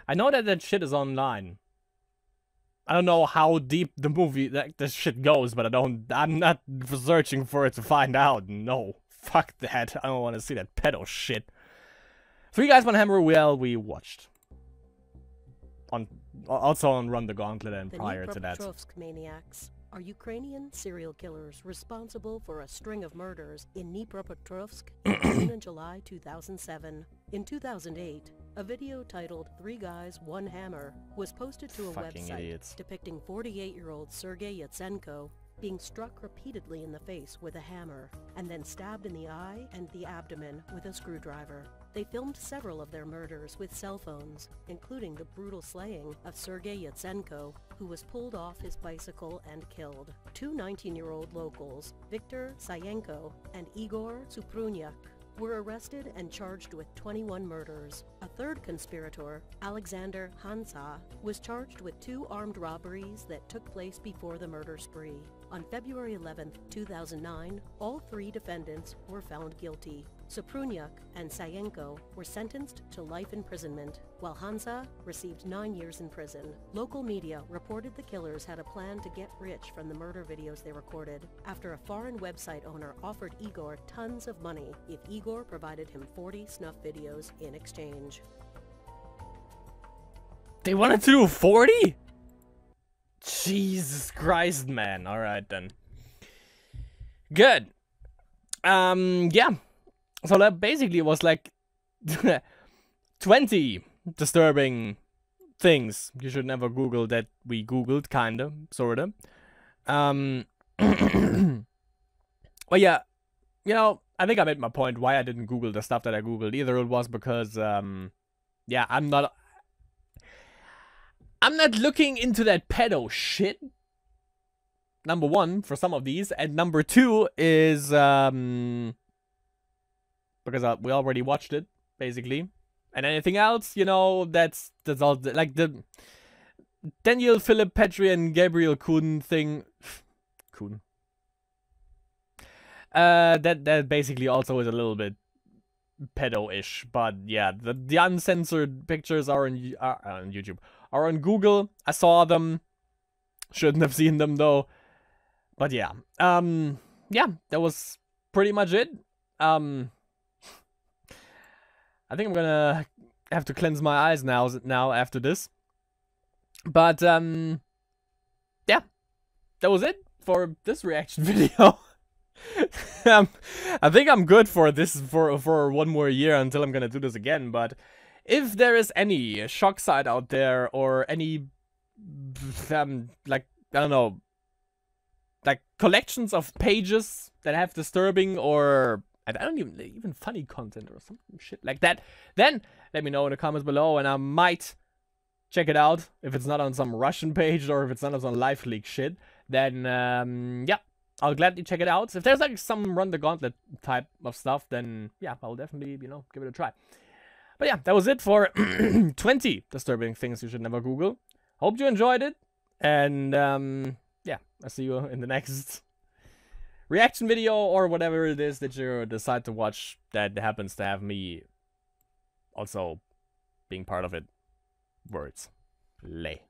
I know that shit is online. I don't know how deep the movie this shit goes, but I'm not searching for it to find out. No, fuck that. I don't want to see that pedo shit. 3 Guys, One Hammer, we watched. Also on Run the Gauntlet and prior to that. The Dnipropetrovsk maniacs are Ukrainian serial killers responsible for a string of murders in Dnipropetrovsk in June and July 2007. In 2008, a video titled 3 Guys, One Hammer was posted to a website depicting 48-year-old Sergei Yatsenko being struck repeatedly in the face with a hammer and then stabbed in the eye and the abdomen with a screwdriver. They filmed several of their murders with cell phones, including the brutal slaying of Sergei Yatsenko, who was pulled off his bicycle and killed. 2 19-year-old locals, Viktor Sayenko and Igor Suprunyak, were arrested and charged with 21 murders. A third conspirator, Alexander Hansa, was charged with 2 armed robberies that took place before the murder spree. On February 11, 2009, all 3 defendants were found guilty. Sopruniuk and Sayenko were sentenced to life imprisonment, while Hansa received 9 years in prison. Local media reported the killers had a plan to get rich from the murder videos they recorded, after a foreign website owner offered Igor tons of money if Igor provided him 40 snuff videos in exchange. They wanted to do 40? Jesus Christ, man. Alright then. Good. Yeah. So that basically was like 20 disturbing things you should never Google that we Googled, kinda, sorta. Well, yeah, you know, I think I made my point why I didn't Google the stuff that I Googled. Either it was because, yeah, I'm not looking into that pedo shit. Number one, for some of these, and number two is, because we already watched it, basically. And anything else, you know, that's all, like the Daniel, Philip, Petri, and Gabriel Kuhn thing. Kuhn. That basically also is a little bit pedo-ish, but yeah, the uncensored pictures are on YouTube, are on Google. I saw them, shouldn't have seen them though, but yeah, yeah, that was pretty much it. I think I'm gonna have to cleanse my eyes now after this. But, yeah. That was it for this reaction video. I think I'm good for this for one more year until I'm gonna do this again. But if there is any shock site out there or any, like, I don't know, like collections of pages that have disturbing or I don't even funny content or some shit like that, then let me know in the comments below and I might check it out. If it's not on some Russian page or if it's not on some live leak shit, then yeah, I'll gladly check it out. If there's like some Run the Gauntlet type of stuff, then yeah, I'll definitely, you know, give it a try. But yeah, that was it for 20 disturbing things you should never Google. Hope you enjoyed it, and yeah, I'll see you in the next reaction video or whatever it is that you decide to watch that happens to have me also being part of it. Words. Lay.